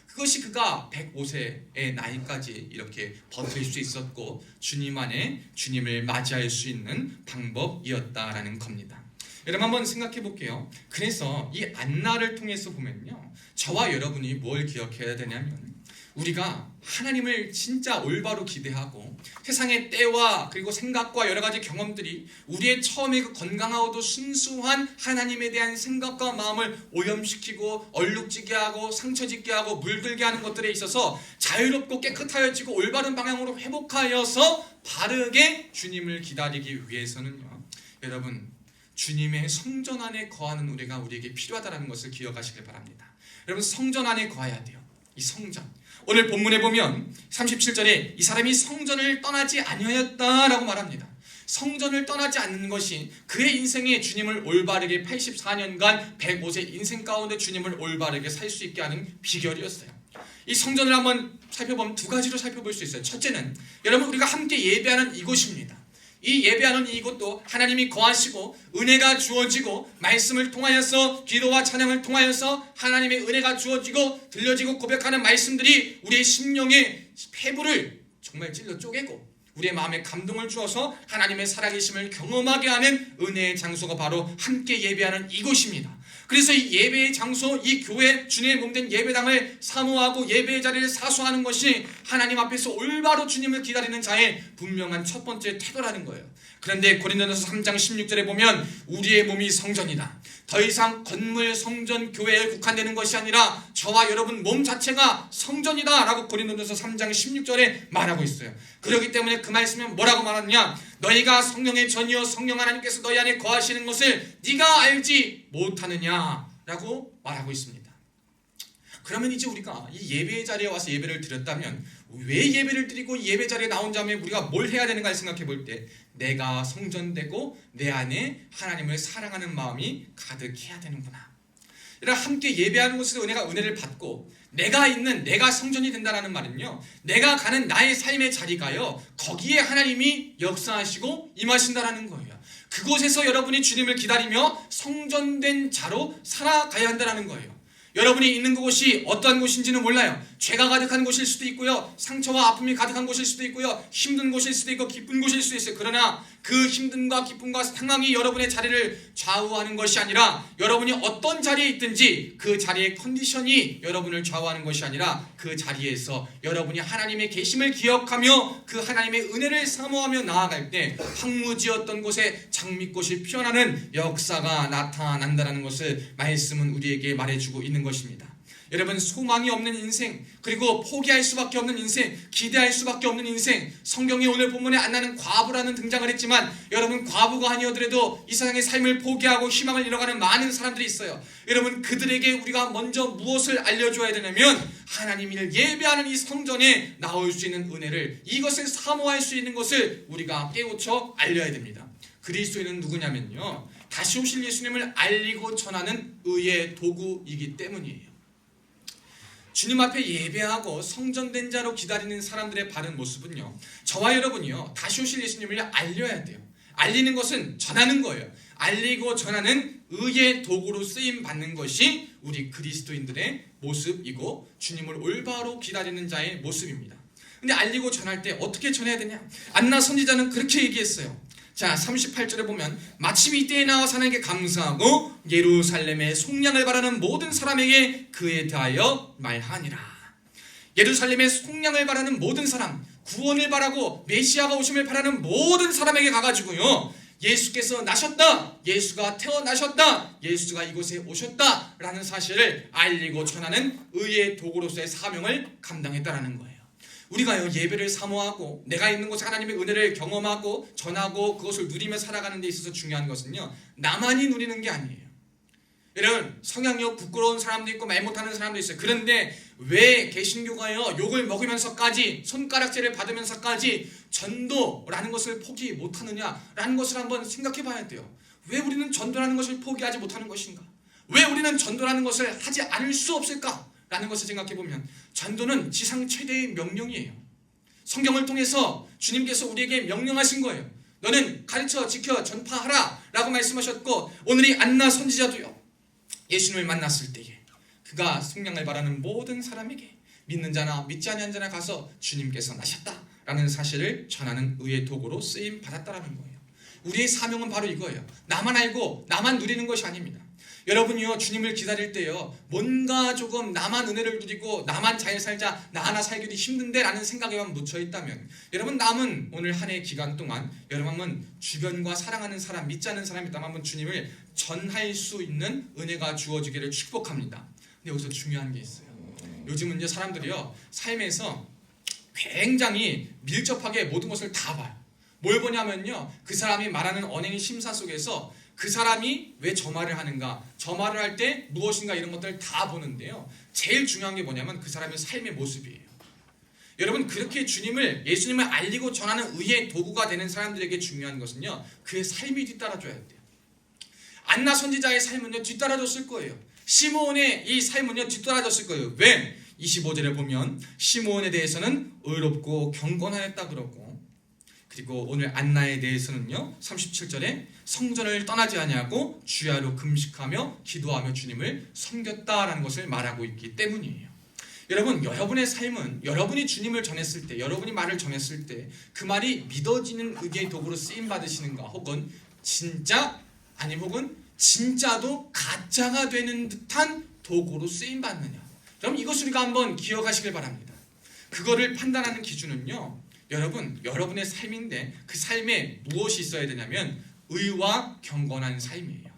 그것이 그가 105세의 나이까지 이렇게 버틸 수 있었고 주님 안에 주님을 맞이할 수 있는 방법이었다라는 겁니다. 여러분 한번 생각해 볼게요. 그래서 이 안나를 통해서 보면요, 저와 여러분이 뭘 기억해야 되냐면 우리가 하나님을 진짜 올바로 기대하고 세상의 때와 그리고 생각과 여러 가지 경험들이 우리의 처음에 그 건강하고도 순수한 하나님에 대한 생각과 마음을 오염시키고 얼룩지게 하고 상처짓게 하고 물들게 하는 것들에 있어서 자유롭고 깨끗하여지고 올바른 방향으로 회복하여서 바르게 주님을 기다리기 위해서는요, 여러분 주님의 성전 안에 거하는 우리에게 필요하다는 것을 기억하시길 바랍니다. 여러분 성전 안에 거해야 돼요. 이 성전, 오늘 본문에 보면 37절에 이 사람이 성전을 떠나지 아니하였다라고 말합니다. 성전을 떠나지 않는 것이 그의 인생에 주님을 올바르게 84년간 105세 인생 가운데 주님을 올바르게 살 수 있게 하는 비결이었어요. 이 성전을 한번 살펴보면 두 가지로 살펴볼 수 있어요. 첫째는 여러분 우리가 함께 예배하는 이곳입니다. 이 예배하는 이곳도 하나님이 거하시고 은혜가 주어지고 말씀을 통하여서 기도와 찬양을 통하여서 하나님의 은혜가 주어지고 들려지고 고백하는 말씀들이 우리의 심령의 폐부를 정말 찔러 쪼개고 우리의 마음에 감동을 주어서 하나님의 살아계심을 경험하게 하는 은혜의 장소가 바로 함께 예배하는 이곳입니다. 그래서 이 예배의 장소, 이 교회, 주님의 몸된 예배당을 사모하고 예배의 자리를 사수하는 것이 하나님 앞에서 올바로 주님을 기다리는 자의 분명한 첫 번째 태도라는 거예요. 그런데 고린도전서 3장 16절에 보면 우리의 몸이 성전이다. 더 이상 건물, 성전, 교회에 국한되는 것이 아니라 저와 여러분 몸 자체가 성전이다 라고 고린도전서 3장 16절에 말하고 있어요. 그렇기 때문에 그 말씀은 뭐라고 말하느냐, 너희가 성령의 전이요 성령 하나님께서 너희 안에 거하시는 것을 네가 알지 못하느냐 라고 말하고 있습니다. 그러면 이제 우리가 이 예배의 자리에 와서 예배를 드렸다면 왜 예배를 드리고 예배 자리에 나온 다음에 우리가 뭘 해야 되는가 생각해 볼 때 내가 성전되고 내 안에 하나님을 사랑하는 마음이 가득해야 되는구나. 이런 함께 예배하는 곳에서 은혜를 받고 내가 성전이 된다는 말은요, 내가 가는 나의 삶의 자리가요 거기에 하나님이 역사하시고 임하신다라는 거예요. 그곳에서 여러분이 주님을 기다리며 성전된 자로 살아가야 한다는 거예요. 여러분이 있는 그곳이 어떠한 곳인지는 몰라요. 죄가 가득한 곳일 수도 있고요, 상처와 아픔이 가득한 곳일 수도 있고요, 힘든 곳일 수도 있고 기쁜 곳일 수도 있어요. 그러나 그 힘듦과 기쁨과 상황이 여러분의 자리를 좌우하는 것이 아니라 여러분이 어떤 자리에 있든지 그 자리의 컨디션이 여러분을 좌우하는 것이 아니라 그 자리에서 여러분이 하나님의 계심을 기억하며 그 하나님의 은혜를 사모하며 나아갈 때 황무지였던 곳에 장미꽃이 피어나는 역사가 나타난다는 것을 말씀은 우리에게 말해주고 있는 것입니다. 여러분 소망이 없는 인생, 그리고 포기할 수밖에 없는 인생, 기대할 수밖에 없는 인생, 성경에 오늘 본문에 안나는 과부라는 등장을 했지만 여러분 과부가 아니어더라도 이 세상의 삶을 포기하고 희망을 잃어가는 많은 사람들이 있어요. 여러분 그들에게 우리가 먼저 무엇을 알려줘야 되냐면 하나님을 예배하는 이 성전에 나올 수 있는 은혜를, 이것을 사모할 수 있는 것을 우리가 깨우쳐 알려야 됩니다. 그리스도인은 누구냐면요, 다시 오실 예수님을 알리고 전하는 의의 도구이기 때문이에요. 주님 앞에 예배하고 성전된 자로 기다리는 사람들의 바른 모습은요, 저와 여러분이요 다시 오실 예수님을 알려야 돼요. 알리는 것은 전하는 거예요. 알리고 전하는 의의 도구로 쓰임 받는 것이 우리 그리스도인들의 모습이고 주님을 올바로 기다리는 자의 모습입니다. 근데 알리고 전할 때 어떻게 전해야 되냐? 안나 선지자는 그렇게 얘기했어요. 자, 38절에 보면 마침 이때에 나와 하나님께 감사하고 예루살렘의 속량을 바라는 모든 사람에게 그에 대하여 말하니라. 예루살렘의 속량을 바라는 모든 사람, 구원을 바라고 메시아가 오심을 바라는 모든 사람에게 가가지고요, 예수께서 나셨다, 예수가 태어나셨다, 예수가 이곳에 오셨다 라는 사실을 알리고 전하는 의의 도구로서의 사명을 감당했다라는 거예요. 우리가요, 예배를 사모하고 내가 있는 곳에 하나님의 은혜를 경험하고 전하고 그것을 누리며 살아가는 데 있어서 중요한 것은요, 나만이 누리는 게 아니에요. 여러분, 성향이 부끄러운 사람도 있고 말 못하는 사람도 있어요. 그런데 왜 개신교가요, 욕을 먹으면서까지, 손가락질을 받으면서까지 전도라는 것을 포기 못하느냐라는 것을 한번 생각해 봐야 돼요. 왜 우리는 전도라는 것을 포기하지 못하는 것인가? 왜 우리는 전도라는 것을 하지 않을 수 없을까? 라는 것을 생각해 보면 전도는 지상 최대의 명령이에요. 성경을 통해서 주님께서 우리에게 명령하신 거예요. 너는 가르쳐 지켜 전파하라 라고 말씀하셨고, 오늘 이 안나 선지자도요, 예수님을 만났을 때에 그가 속량을 바라는 모든 사람에게 믿는 자나 믿지 아니한 자나 가서 주님께서 나셨다라는 사실을 전하는 의의 도구로 쓰임 받았다라는 거예요. 우리의 사명은 바로 이거예요. 나만 알고 나만 누리는 것이 아닙니다. 여러분이요, 주님을 기다릴 때요, 뭔가 조금 나만 은혜를 누리고 나만 잘 살자, 나 하나 살기도 힘든데 라는 생각에만 묻혀 있다면, 여러분 남은 오늘 한 해 기간 동안 여러분은 주변과 사랑하는 사람, 믿지 않는 사람이 있다면 한번 주님을 전할 수 있는 은혜가 주어지기를 축복합니다. 근데 여기서 중요한 게 있어요. 요즘은요, 사람들이요, 삶에서 굉장히 밀접하게 모든 것을 다 봐요. 뭘 보냐면요, 그 사람이 말하는 언행의 심사 속에서 그 사람이 왜 저 말을 하는가, 저 말을 할 때 무엇인가, 이런 것들을 다 보는데요, 제일 중요한 게 뭐냐면 그 사람의 삶의 모습이에요. 여러분, 그렇게 예수님을 알리고 전하는 의의 도구가 되는 사람들에게 중요한 것은요, 그의 삶이 뒤따라줘야 돼요. 안나 선지자의 삶은요, 뒤따라줬을 거예요. 시므온의 이 삶은요, 뒤따라줬을 거예요. 왜? 25절에 보면 시므온에 대해서는 의롭고 경건하였다 그러고, 그리고 오늘 안나에 대해서는요, 37절에 성전을 떠나지 아니하고 주야로 금식하며 기도하며 주님을 섬겼다라는 것을 말하고 있기 때문이에요. 여러분, 여러분의 삶은 여러분이 주님을 전했을 때, 여러분이 말을 전했을 때 그 말이 믿어지는 의의 도구로 쓰임 받으시는가, 혹은 진짜, 아니면 혹은 진짜도 가짜가 되는 듯한 도구로 쓰임 받느냐. 그럼 이것을 우리가 한번 기억하시길 바랍니다. 그거를 판단하는 기준은요, 여러분의 삶인데 그 삶에 무엇이 있어야 되냐면 의와 경건한 삶이에요.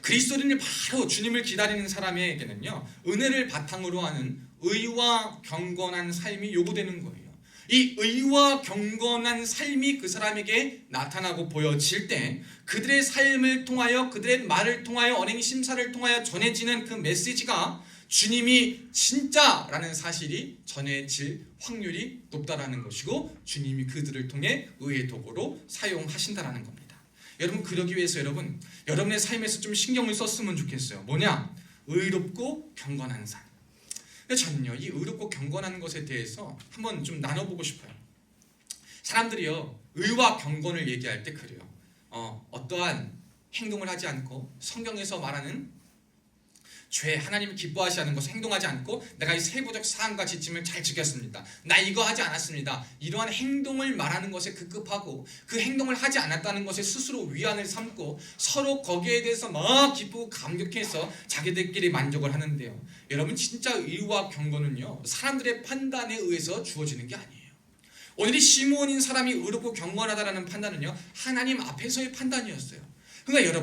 그리스도인이 바로 주님을 기다리는 사람에게는요, 은혜를 바탕으로 하는 의와 경건한 삶이 요구되는 거예요. 이 의와 경건한 삶이 그 사람에게 나타나고 보여질 때 그들의 삶을 통하여, 그들의 말을 통하여, 언행 심사를 통하여 전해지는 그 메시지가 주님이 진짜라는 사실이 전해질 확률이 높다라는 것이고, 주님이 그들을 통해 의의 도구로 사용하신다라는 겁니다. 여러분, 그러기 위해서 여러분의 삶에서 좀 신경을 썼으면 좋겠어요. 뭐냐? 의롭고 경건한 삶. 근데 저는요, 이 의롭고 경건한 것에 대해서 한번 좀 나눠보고 싶어요. 사람들이요, 의와 경건을 얘기할 때 그래요. 어떠한 행동을 하지 않고 성경에서 말하는 죄, 하나님이 기뻐하지 않는 것을 행동하지 않고 내가 이 세부적 사항과 지침을 잘 지켰습니다, 나 이거 하지 않았습니다, 이러한 행동을 말하는 것에 급급하고 그 행동을 하지 않았다는 것에 스스로 위안을 삼고 서로 거기에 대해서 막 기쁘고 감격해서 자기들끼리 만족을 하는데요, 여러분, 진짜 의와 경건은요, 사람들의 판단에 의해서 주어지는 게 아니에요. 오늘 이 시므온인 사람이 의롭고 경건하다라는 판단은요, 하나님 앞에서의 판단이었어요. 그러니까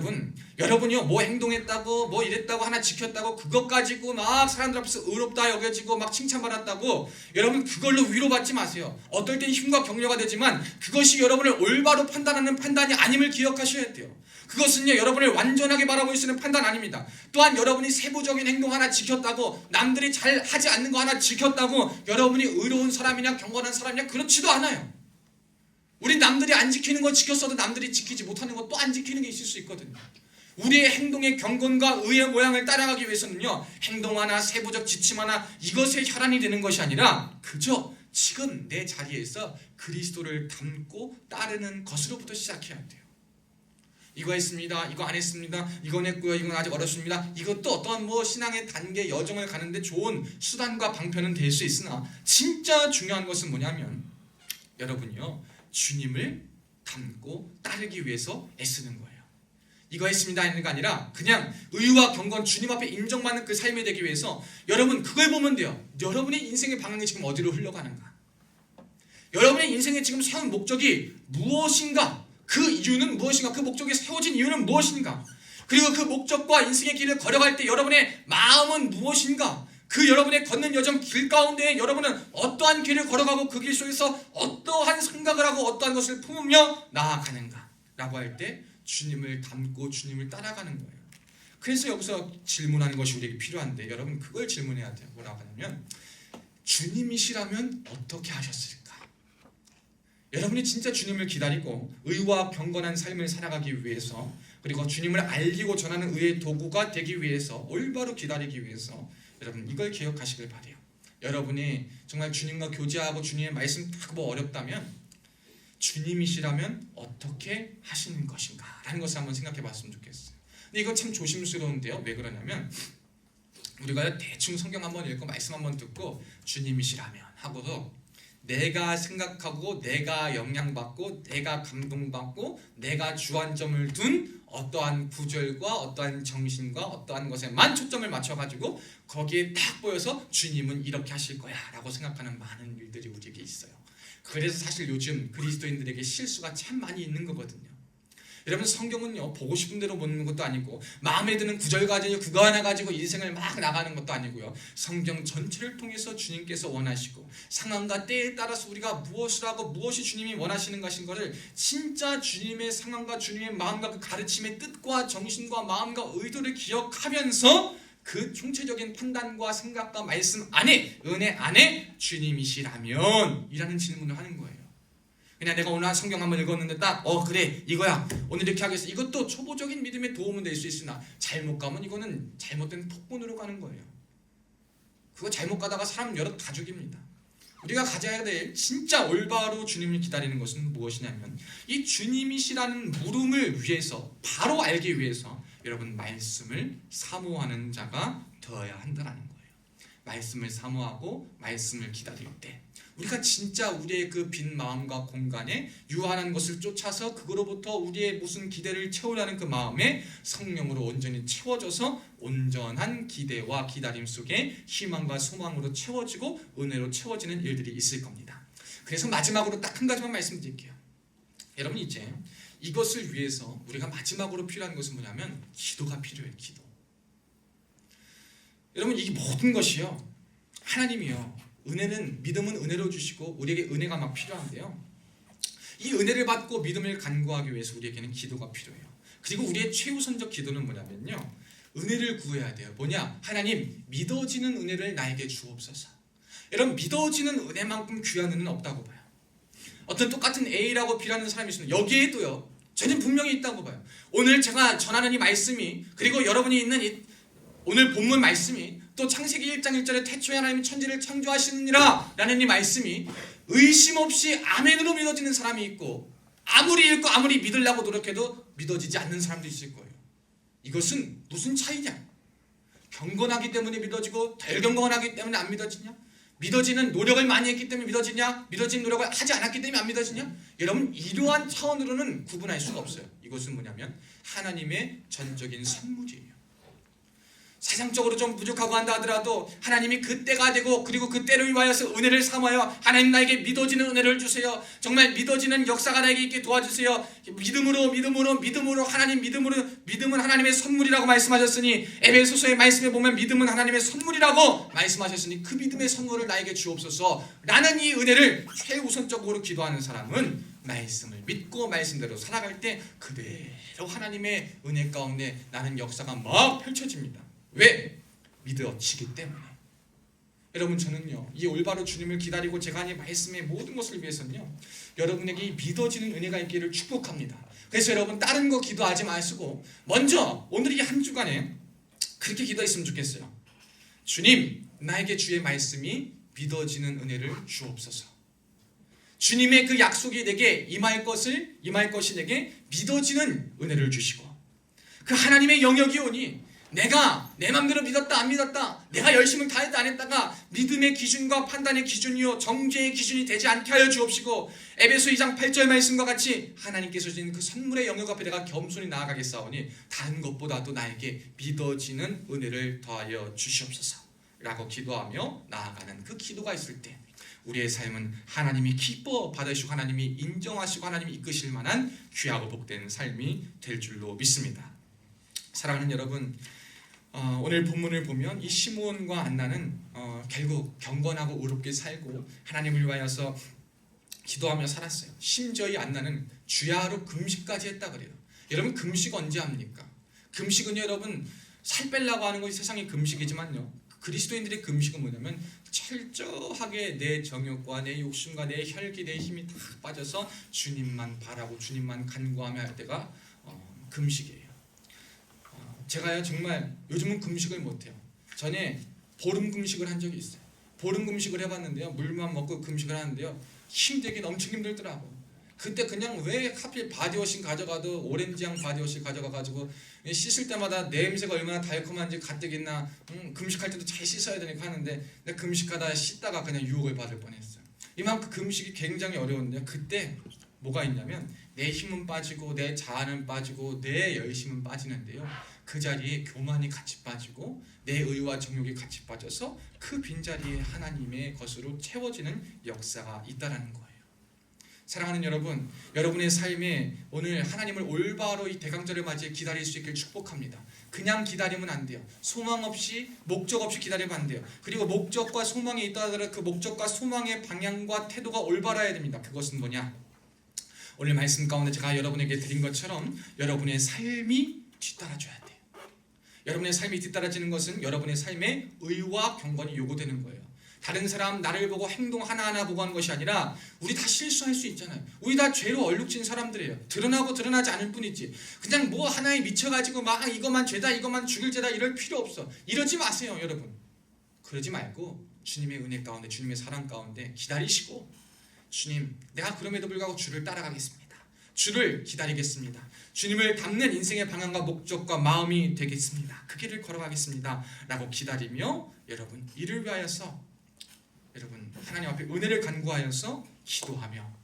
여러분이요, 뭐 행동했다고, 뭐 이랬다고, 하나 지켰다고, 그것 가지고 막 사람들 앞에서 의롭다 여겨지고 막 칭찬받았다고, 여러분 그걸로 위로받지 마세요. 어떨 땐 힘과 격려가 되지만 그것이 여러분을 올바로 판단하는 판단이 아님을 기억하셔야 돼요. 그것은요, 여러분을 완전하게 바라볼 수 있는 판단 아닙니다. 또한 여러분이 세부적인 행동 하나 지켰다고, 남들이 잘 하지 않는 거 하나 지켰다고 여러분이 의로운 사람이냐 경건한 사람이냐, 그렇지도 않아요. 우리 남들이 안 지키는 거 지켰어도 남들이 지키지 못하는 거 또 안 지키는 게 있을 수 있거든요. 우리의 행동의 경건과 의의 모양을 따라가기 위해서는요, 행동 하나, 세부적 지침 하나, 이것에 혈안이 되는 것이 아니라 그저 지금 내 자리에서 그리스도를 닮고 따르는 것으로부터 시작해야 돼요. 이거 했습니다. 이거 안 했습니다. 이건 했고요. 이건 아직 어렵습니다. 이것도 어떠한 뭐 신앙의 단계 여정을 가는데 좋은 수단과 방편은 될 수 있으나 진짜 중요한 것은 뭐냐면 여러분이요 주님을 닮고 따르기 위해서 애쓰는 거예요. 이거 했습니다 하는 게 아니라 그냥 의와 경건 주님 앞에 인정받는 그 삶이 되기 위해서 여러분 그걸 보면 돼요. 여러분의 인생의 방향이 지금 어디로 흘러가는가? 여러분의 인생에 지금 세운 목적이 무엇인가? 그 이유는 무엇인가? 그 목적이 세워진 이유는 무엇인가? 그리고 그 목적과 인생의 길을 걸어갈 때 여러분의 마음은 무엇인가? 그 여러분의 걷는 여정 길 가운데 여러분은 어떠한 길을 걸어가고 그 길 속에서 어떠한 생각을 하고 어떠한 것을 품으며 나아가는가? 라고 할 때 주님을 닮고 주님을 따라가는 거예요. 그래서 여기서 질문하는 것이 우리에게 필요한데 여러분 그걸 질문해야 돼요. 뭐라고 하냐면 주님이시라면 어떻게 하셨을까? 여러분이 진짜 주님을 기다리고 의와 경건한 삶을 살아가기 위해서 그리고 주님을 알리고 전하는 의의 도구가 되기 위해서 올바로 기다리기 위해서 여러분 이걸 기억하시길 바라요. 여러분이 정말 주님과 교제하고 주님의 말씀 딱 뭐 어렵다면 주님이시라면 어떻게 하시는 것인가 라는 것을 한번 생각해 봤으면 좋겠어요. 근데 이건 참 조심스러운데요. 왜 그러냐면 우리가 대충 성경 한번 읽고 말씀 한번 듣고 주님이시라면 하고도 내가 생각하고 내가 영향받고 내가 감동받고 내가 주안점을 둔 어떠한 구절과 어떠한 정신과 어떠한 것에만 초점을 맞춰가지고 거기에 딱 보여서 주님은 이렇게 하실 거야 라고 생각하는 많은 일들이 우리에게 있어요. 그래서 사실 요즘 그리스도인들에게 실수가 참 많이 있는 거거든요. 여러분 성경은요 보고 싶은 대로 보는 것도 아니고 마음에 드는 구절 가지고 그거 하나 가지고 인생을 막 나가는 것도 아니고요. 성경 전체를 통해서 주님께서 원하시고 상황과 때에 따라서 우리가 무엇을 하고 무엇이 주님이 원하시는 것인 것을 진짜 주님의 상황과 주님의 마음과 그 가르침의 뜻과 정신과 마음과 의도를 기억하면서 그 총체적인 판단과 생각과 말씀 안에 은혜 안에 주님이시라면 이라는 질문을 하는 거예요. 그냥 내가 오늘 성경 한번 읽었는데 딱 그래 이거야 오늘 이렇게 하겠어. 이것도 초보적인 믿음에 도움은 될 수 있으나 잘못 가면 이거는 잘못된 폭군으로 가는 거예요. 그거 잘못 가다가 사람 여러 다 죽입니다. 우리가 가져야 될 진짜 올바로 주님을 기다리는 것은 무엇이냐면 이 주님이시라는 물음을 위해서 바로 알기 위해서 여러분 말씀을 사모하는 자가 되어야 한다는 거예요. 말씀을 사모하고 말씀을 기다릴 때 우리가 진짜 우리의 그 빈 마음과 공간에 유한한 것을 쫓아서 그거로부터 우리의 무슨 기대를 채우려는 그 마음에 성령으로 온전히 채워져서 온전한 기대와 기다림 속에 희망과 소망으로 채워지고 은혜로 채워지는 일들이 있을 겁니다. 그래서 마지막으로 딱 한 가지만 말씀드릴게요. 여러분 이제 이것을 위해서 우리가 마지막으로 필요한 것은 뭐냐면 기도가 필요해요. 기도. 여러분 이 모든 것이요 하나님이요 은혜는 믿음은 은혜로 주시고 우리에게 은혜가 막 필요한데요 이 은혜를 받고 믿음을 간구하기 위해서 우리에게는 기도가 필요해요. 그리고 우리의 최우선적 기도는 뭐냐면요 은혜를 구해야 돼요. 뭐냐 하나님 믿어지는 은혜를 나에게 주옵소서. 여러분 믿어지는 은혜만큼 귀한 은혜는 없다고 봐요. 어떤 똑같은 A라고 B라는 사람이 있으면 여기에도요 저는 분명히 있다고 봐요. 오늘 제가 전하는 이 말씀이 그리고 여러분이 있는 이 오늘 본문 말씀이 또 창세기 1장 1절에 태초에 하나님이 천지를 창조하시느니라 라는 이 말씀이 의심 없이 아멘으로 믿어지는 사람이 있고 아무리 읽고 아무리 믿으려고 노력해도 믿어지지 않는 사람도 있을 거예요. 이것은 무슨 차이냐? 경건하기 때문에 믿어지고 덜 경건하기 때문에 안 믿어지냐? 믿어지는 노력을 많이 했기 때문에 믿어지냐? 믿어진 노력을 하지 않았기 때문에 안 믿어지냐? 여러분 이러한 차원으로는 구분할 수가 없어요. 이것은 뭐냐면 하나님의 전적인 선물이에요. 세상적으로 좀 부족하고 한다 하더라도 하나님이 그때가 되고 그리고 그때를 위하여서 은혜를 삼아요. 하나님 나에게 믿어지는 은혜를 주세요. 정말 믿어지는 역사가 나에게 있게 도와주세요. 믿음으로 하나님 믿음은 하나님의 선물이라고 말씀하셨으니 에베소서의 말씀에 보면 믿음은 하나님의 선물이라고 말씀하셨으니 그 믿음의 선물을 나에게 주옵소서 라는 이 은혜를 최우선적으로 기도하는 사람은 말씀을 믿고 말씀대로 살아갈 때 그대로 하나님의 은혜 가운데 나는 역사가 막 펼쳐집니다. 왜? 믿어지기 때문에. 여러분 저는요 이 올바로 주님을 기다리고 제가 이 말씀의 모든 것을 위해서는요 여러분에게 이 믿어지는 은혜가 있기를 축복합니다. 그래서 여러분 다른 거 기도하지 마시고 먼저 오늘 이 한 주간에 그렇게 기도했으면 좋겠어요. 주님 나에게 주의 말씀이 믿어지는 은혜를 주옵소서. 주님의 그 약속이 내게 임할 것이 내게 믿어지는 은혜를 주시고, 그 하나님의 영역이 오니 내가 내 맘대로 믿었다 안 믿었다, 내가 열심을 다했다 안 했다가 믿음의 기준과 판단의 기준이요 정죄의 기준이 되지 않게 하여 주옵시고, 에베소 2장 8절 말씀과 같이 하나님께서 주신 그 선물의 영역 앞에 내가 겸손히 나아가겠사오니 다른 것보다도 나에게 믿어지는 은혜를 더하여 주시옵소서 라고 기도하며 나아가는 그 기도가 있을 때 우리의 삶은 하나님이 기뻐 받으시고 하나님이 인정하시고 하나님이 이끄실 만한 귀하고 복된 삶이 될 줄로 믿습니다. 사랑하는 여러분, 오늘 본문을 보면 이 시므온과 안나는 결국 경건하고 의롭게 살고 하나님을 위하여서 기도하며 살았어요. 심지어 이 안나는 주야로 금식까지 했다 그래요. 여러분, 금식 언제 합니까? 금식은 여러분 살 빼려고 하는 것이 세상의 금식이지만요, 그리스도인들의 금식은 뭐냐면 철저하게 내 정욕과 내 욕심과 내 혈기, 내 힘이 다 빠져서 주님만 바라고 주님만 간구하며 할 때가 금식이에요. 제가요 정말 요즘은 금식을 못해요. 전에 보름 금식을 한 적이 있어요. 보름 금식을 해봤는데요, 물만 먹고 금식을 하는데요, 힘들긴 엄청 힘들더라고. 그때 그냥 왜 하필 바디워시 가져가도 오렌지향 바디워시 가져가가지고 씻을 때마다 냄새가 얼마나 달콤한지 가뜩이나 금식할 때도 잘 씻어야 되니까 하는데, 내가 금식하다 씻다가 그냥 유혹을 받을 뻔했어요. 이만큼 금식이 굉장히 어려운데, 그때 뭐가 있냐면 내 힘은 빠지고 내 자아는 빠지고 내 열심은 빠지는데요, 그 자리에 교만이 같이 빠지고 내 의와 정욕이 같이 빠져서 그 빈자리에 하나님의 것으로 채워지는 역사가 있다라는 거예요. 사랑하는 여러분, 여러분의 삶에 오늘 하나님을 올바로 이 대강절을 맞이해 기다릴 수 있길 축복합니다. 그냥 기다리면 안 돼요. 소망 없이, 목적 없이 기다리면 안 돼요. 그리고 목적과 소망이 있다 하더라도 그 목적과 소망의 방향과 태도가 올바라야 됩니다. 그것은 뭐냐? 오늘 말씀 가운데 제가 여러분에게 드린 것처럼 여러분의 삶이 뒤따라줘야 돼요. 여러분의 삶이 뒤따라지는 것은 여러분의 삶에 의와 경건이 요구되는 거예요. 다른 사람 나를 보고 행동 하나하나 보고 하는 것이 아니라, 우리 다 실수할 수 있잖아요. 우리 다 죄로 얼룩진 사람들이에요. 드러나고 드러나지 않을 뿐이지, 그냥 뭐 하나에 미쳐가지고 막 이것만 죄다 이것만 죽일 죄다 이럴 필요 없어. 이러지 마세요 여러분. 그러지 말고 주님의 은혜 가운데, 주님의 사랑 가운데 기다리시고, 주님, 내가 그럼에도 불구하고 주를 따라가겠습니다. 주를 기다리겠습니다. 주님을 닮는 인생의 방향과 목적과 마음이 되겠습니다. 그 길을 걸어가겠습니다 라고 기다리며, 여러분 이를 위하여서 여러분 하나님 앞에 은혜를 간구하여서 기도하며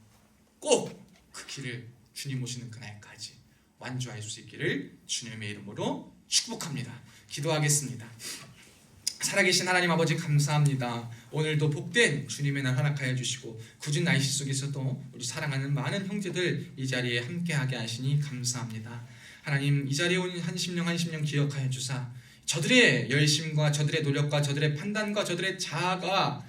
꼭 그 길을 주님 오시는 그날까지 완주할 수 있기를 주님의 이름으로 축복합니다. 기도하겠습니다. 살아계신 하나님 아버지, 감사합니다. 오늘도 복된 주님의 날 허락하여 주시고 굳은 날씨 속에서도 우리 사랑하는 많은 형제들 이 자리에 함께하게 하시니 감사합니다. 하나님, 이 자리에 온 한 심령 기억하여 주사 저들의 열심과 저들의 노력과 저들의 판단과 저들의 자아가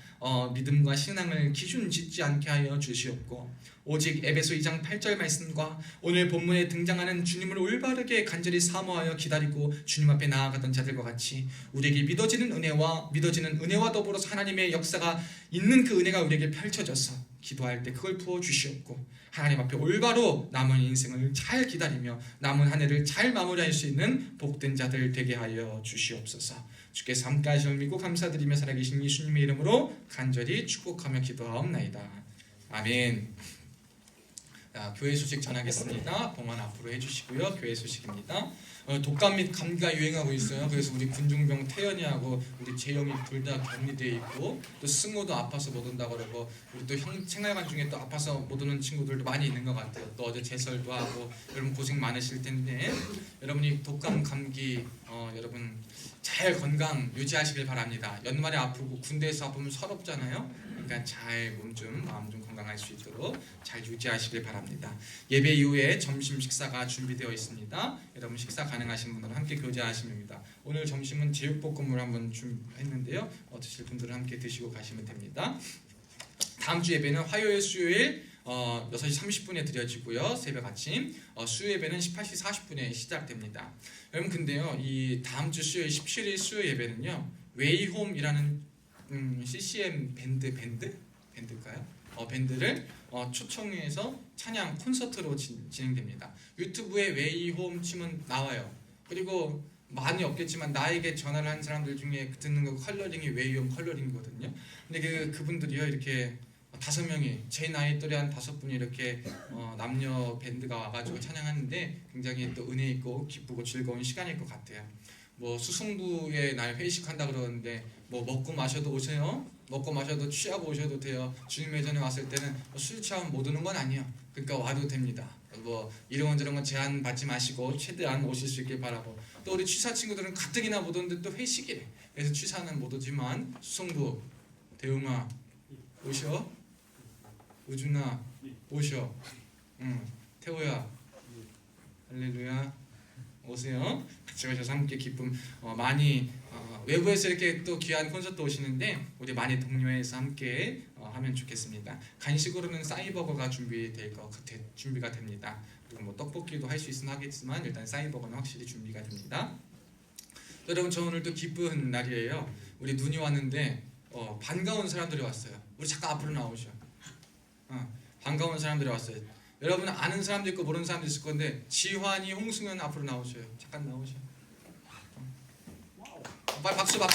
믿음과 신앙을 기준 짓지 않게 하여 주시옵고, 오직 에베소 2장 8절 말씀과 오늘 본문에 등장하는 주님을 올바르게 간절히 사모하여 기다리고 주님 앞에 나아가던 자들과 같이 우리에게 믿어지는 은혜와 더불어서 하나님의 역사가 있는 그 은혜가 우리에게 펼쳐져서 기도할 때 그걸 부어 주시옵고, 하나님 앞에 올바로 남은 인생을 잘 기다리며 남은 한 해를 잘 마무리할 수 있는 복된 자들 되게 하여 주시옵소서. 주께서 함께 하심을 믿고 감사드리며 살아계신 예수님의 이름으로 간절히 축복하며 기도하옵나이다. 아멘. 교회 소식 전하겠습니다. 봉헌 앞으로 해주시고요. 교회 소식입니다. 독감 및 감기가 유행하고 있어요. 그래서 우리 군중병 태연이하고 우리 재영이 둘 다 격리되어 있고, 또 승호도 아파서 못 온다고 그러고, 우리 또 생활관 중에 또 아파서 못 오는 친구들도 많이 있는 것 같아요. 또 어제 제설도 하고, 여러분 고생 많으실 텐데 여러분이 독감 감기 여러분 잘 건강 유지하시길 바랍니다. 연말에 아프고 군대에서 아프면 서럽잖아요. 그러니까 잘 몸 좀 마음 좀 건강할 수 있도록 잘 유지하시길 바랍니다. 예배 이후에 점심 식사가 준비되어 있습니다. 여러분 식사 가능하신 분들은 함께 교제하시면 됩니다. 오늘 점심은 제육볶음을 한번 준비했는데요. 드실 분들은 함께 드시고 가시면 됩니다. 다음 주 예배는 화요일, 수요일 6시 30분에 드려지고요. 새벽 아침 수요 예배는 18시 40분에 시작됩니다. 여러분, 근데요, 이 다음 주 수요일 17일 수요 예배는요, 웨이홈이라는 CCM 밴드일까요? 밴드를 초청해서 찬양 콘서트로 진행됩니다. 유튜브에 웨이홈 치면 나와요. 그리고 많이 없겠지만 나에게 전화를 한 사람들 중에 듣는 거 컬러링이 웨이홈 컬러링이거든요. 근데 그분들이요, 이렇게 5명이 제 나이 또래 한 5분이 이렇게 남녀 밴드가 와가지고 찬양하는데 굉장히 또 은혜 있고 기쁘고 즐거운 시간일 것 같아요. 뭐 수성부의 날 회식한다 그러는데 뭐 먹고 마셔도 오세요. 먹고 마셔도 취하고 오셔도 돼요. 주님의 전에 왔을 때는 술 취하면 못 오는 건 아니에요. 그러니까 와도 됩니다. 뭐 이런 저런 건 제한 받지 마시고 최대한 오실 수 있길 바라고. 또 우리 취사 친구들은 가뜩이나 못 오는데 또 회식이래. 그래서 취사는 못 오지만 수성부 대웅아 오셔. 우준아 오셔. 태호야 할렐루야 오세요. 같이 오셔서 함께 기쁨 많이 외부에서 이렇게 또 귀한 콘서트 오시는데 우리 많이 동료해서 함께 하면 좋겠습니다. 간식으로는 싸이버거가 준비가 됩니다. 그리고 뭐 떡볶이도 할 수 있으면 하겠지만 일단 싸이버거는 확실히 준비가 됩니다. 여러분 저 오늘 또 기쁜 날이에요. 우리 눈이 왔는데 반가운 사람들이 왔어요. 우리 잠깐 앞으로 나오셔. 반가운 사람들이 왔어요. 여러분 아는 사람도 있고 모르는 사람도 있을 건데 지환이, 홍승현 앞으로 나오셔요. 잠깐 나오셔. 빨리 박수. 빨리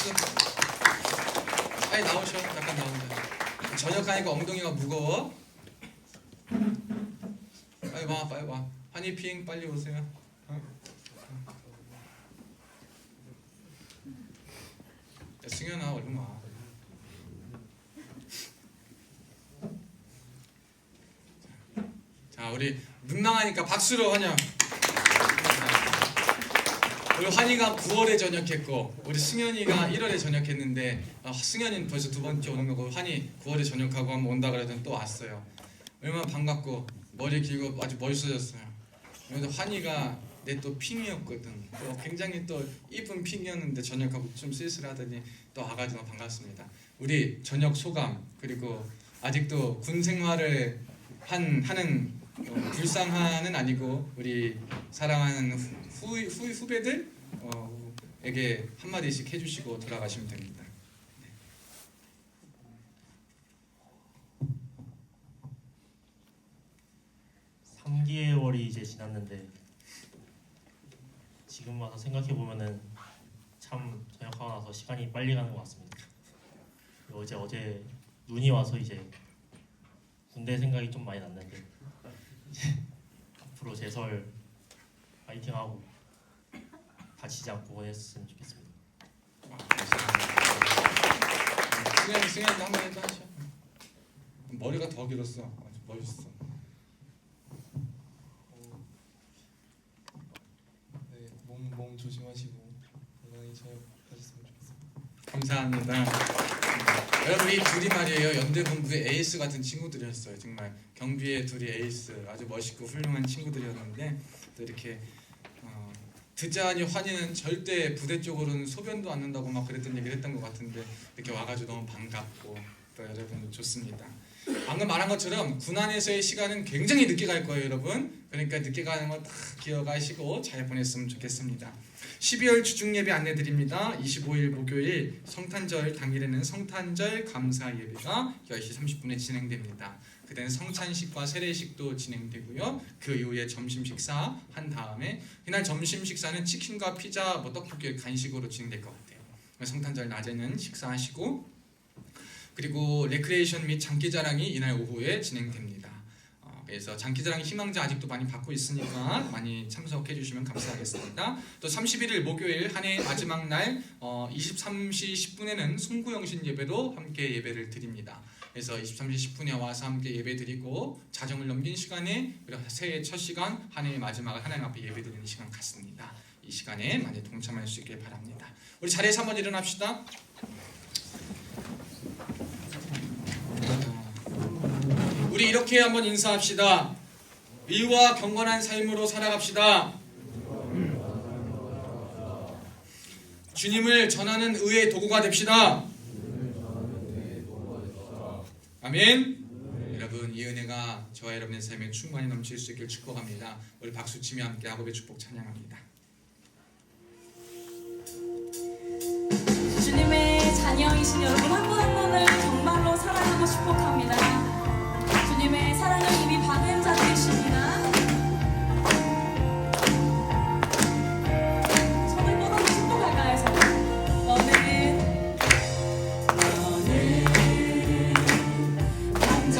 나오셔. 잠깐 나오셔. 저녁하니까 엉덩이가 무거워. 빨리 와. 환희핑 빨리 오세요. 야, 승현아 얼른 와. 자, 우리 능랑하니까 박수로 환영. 우리 환희가 9월에 전역했고 우리 승현이가 1월에 전역했는데 승현이는 벌써 2번째 오는 거고 환희 9월에 전역하고 한번 온다 그러더니 또 왔어요. 얼마나 반갑고 머리 길고 아주 멋있어졌어요. 그런데 환희가 내 또 핑이었거든. 또 굉장히 또 이쁜 핑이었는데 전역하고 좀 쓸쓸하더니 또 와가지고 반갑습니다. 우리 전역 소감 그리고 아직도 군 생활을 하는 불쌍한은 아니고 우리 사랑하는 후배들에게 한마디씩 해주시고 돌아가시면 됩니다. 네. 3개월이 이제 지났는데 지금 와서 생각해 보면은 참 전역하고 나서 시간이 빨리 가는 것 같습니다. 어제 눈이 와서 이제 군대 생각이 좀 많이 났는데 앞으로 제설 파이팅하고 다치지 않고 보냈으면 좋겠습니다. 승현이도 한번 해도 하셔. 머리가 더 길었어. 아주 멋있어. 네, 몸 조심하시고 건강히 잘 하셨으면 좋겠습니다. 감사합니다. 여러분 이 둘이 말이에요. 연대본부의 에이스 같은 친구들이었어요. 정말 경비의 둘이 에이스 아주 멋있고 훌륭한 친구들이었는데 또 이렇게 듣자하니 환희는 절대 부대 쪽으로는 소변도 안 난다고 막 그랬던 얘기를 했던 것 같은데 이렇게 와가지고 너무 반갑고 또 여러분 좋습니다. 방금 말한 것처럼 군안에서의 시간은 굉장히 늦게 갈 거예요, 여러분. 그러니까 늦게 가는 거 다 기억하시고 잘 보냈으면 좋겠습니다. 12월 주중예배 안내드립니다. 25일 목요일 성탄절 당일에는 성탄절 감사 예배가 10시 30분에 진행됩니다. 그때는 성찬식과 세례식도 진행되고요. 그 이후에 점심 식사 한 다음에 그날 점심 식사는 치킨과 피자, 뭐 떡볶이 간식으로 진행될 것 같아요. 성탄절 낮에는 식사하시고 그리고 레크레이션 및 장기자랑이 이날 오후에 진행됩니다. 그래서 장기자랑 희망자 아직도 많이 받고 있으니까 많이 참석해 주시면 감사하겠습니다. 또 31일 목요일 한 해 마지막 날 23시 10분에는 송구영신 예배로 함께 예배를 드립니다. 그래서 23시 10분에 와서 함께 예배 드리고 자정을 넘긴 시간에 새해 첫 시간 한 해의 마지막을 하나님 앞에 예배 드리는 시간 같습니다. 이 시간에 많이 동참할 수 있길 바랍니다. 우리 자리에서 한번 일어납시다. 우리 이렇게 한번 인사합시다. 의와 경건한 삶으로 살아갑시다. 주님을 전하는 의의 도구가 됩시다. 아멘. 여러분 이 은혜가 저와 여러분의 삶에 충만히 넘칠 수 있길 축복합니다. 우리 박수치며 함께 야곱의 축복 찬양합니다. 주님의 자녀이신 여러분 한 분 한 분을 정말로 사랑하고 축복합니다. 주님의 사랑을 이미 받은 자들이십니다. 손을 뻗어서 축복할까요? 해서 너는 감정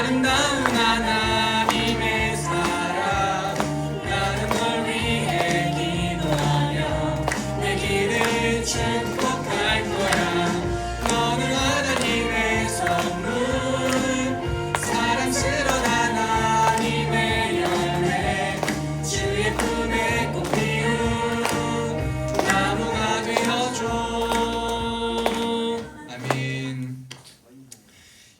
아름다운 하나님의 사랑 나는 널 위해 기도하며 내 길을 축복할 거야. 너는 하나님의 선물 사랑스러운 하나님의 열매 주의 품에 꼭 피운 나무가 되어줘. 아멘.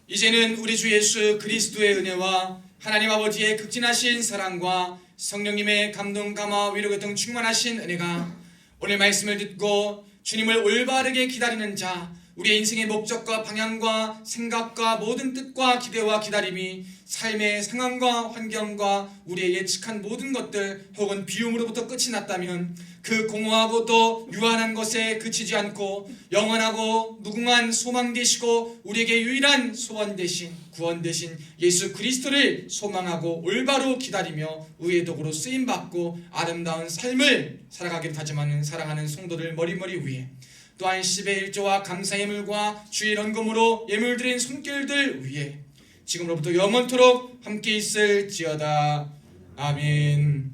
이제는 우리 주 예수 그리스도의 은혜와 하나님 아버지의 극진하신 사랑과 성령님의 감동 감화 위로 교통 충만하신 은혜가 오늘 말씀을 듣고 주님을 올바르게 기다리는 자 우리의 인생의 목적과 방향과 생각과 모든 뜻과 기대와 기다림이 삶의 상황과 환경과 우리의 예측한 모든 것들 혹은 비움으로부터 끝이 났다면 그 공허하고 또 유한한 것에 그치지 않고 영원하고 무궁한 소망 되시고 우리에게 유일한 소원 되신 구원 되신 예수 그리스도를 소망하고 올바로 기다리며 의의 도구로 쓰임받고 아름다운 삶을 살아가기를 다짐하는 사랑하는 성도들 머리머리 위에 또한 10의 1조와 감사의 예물과 주의 헌금으로 예물 드린 손길들 위에 지금으로부터 영원토록 함께 있을지어다. 아멘.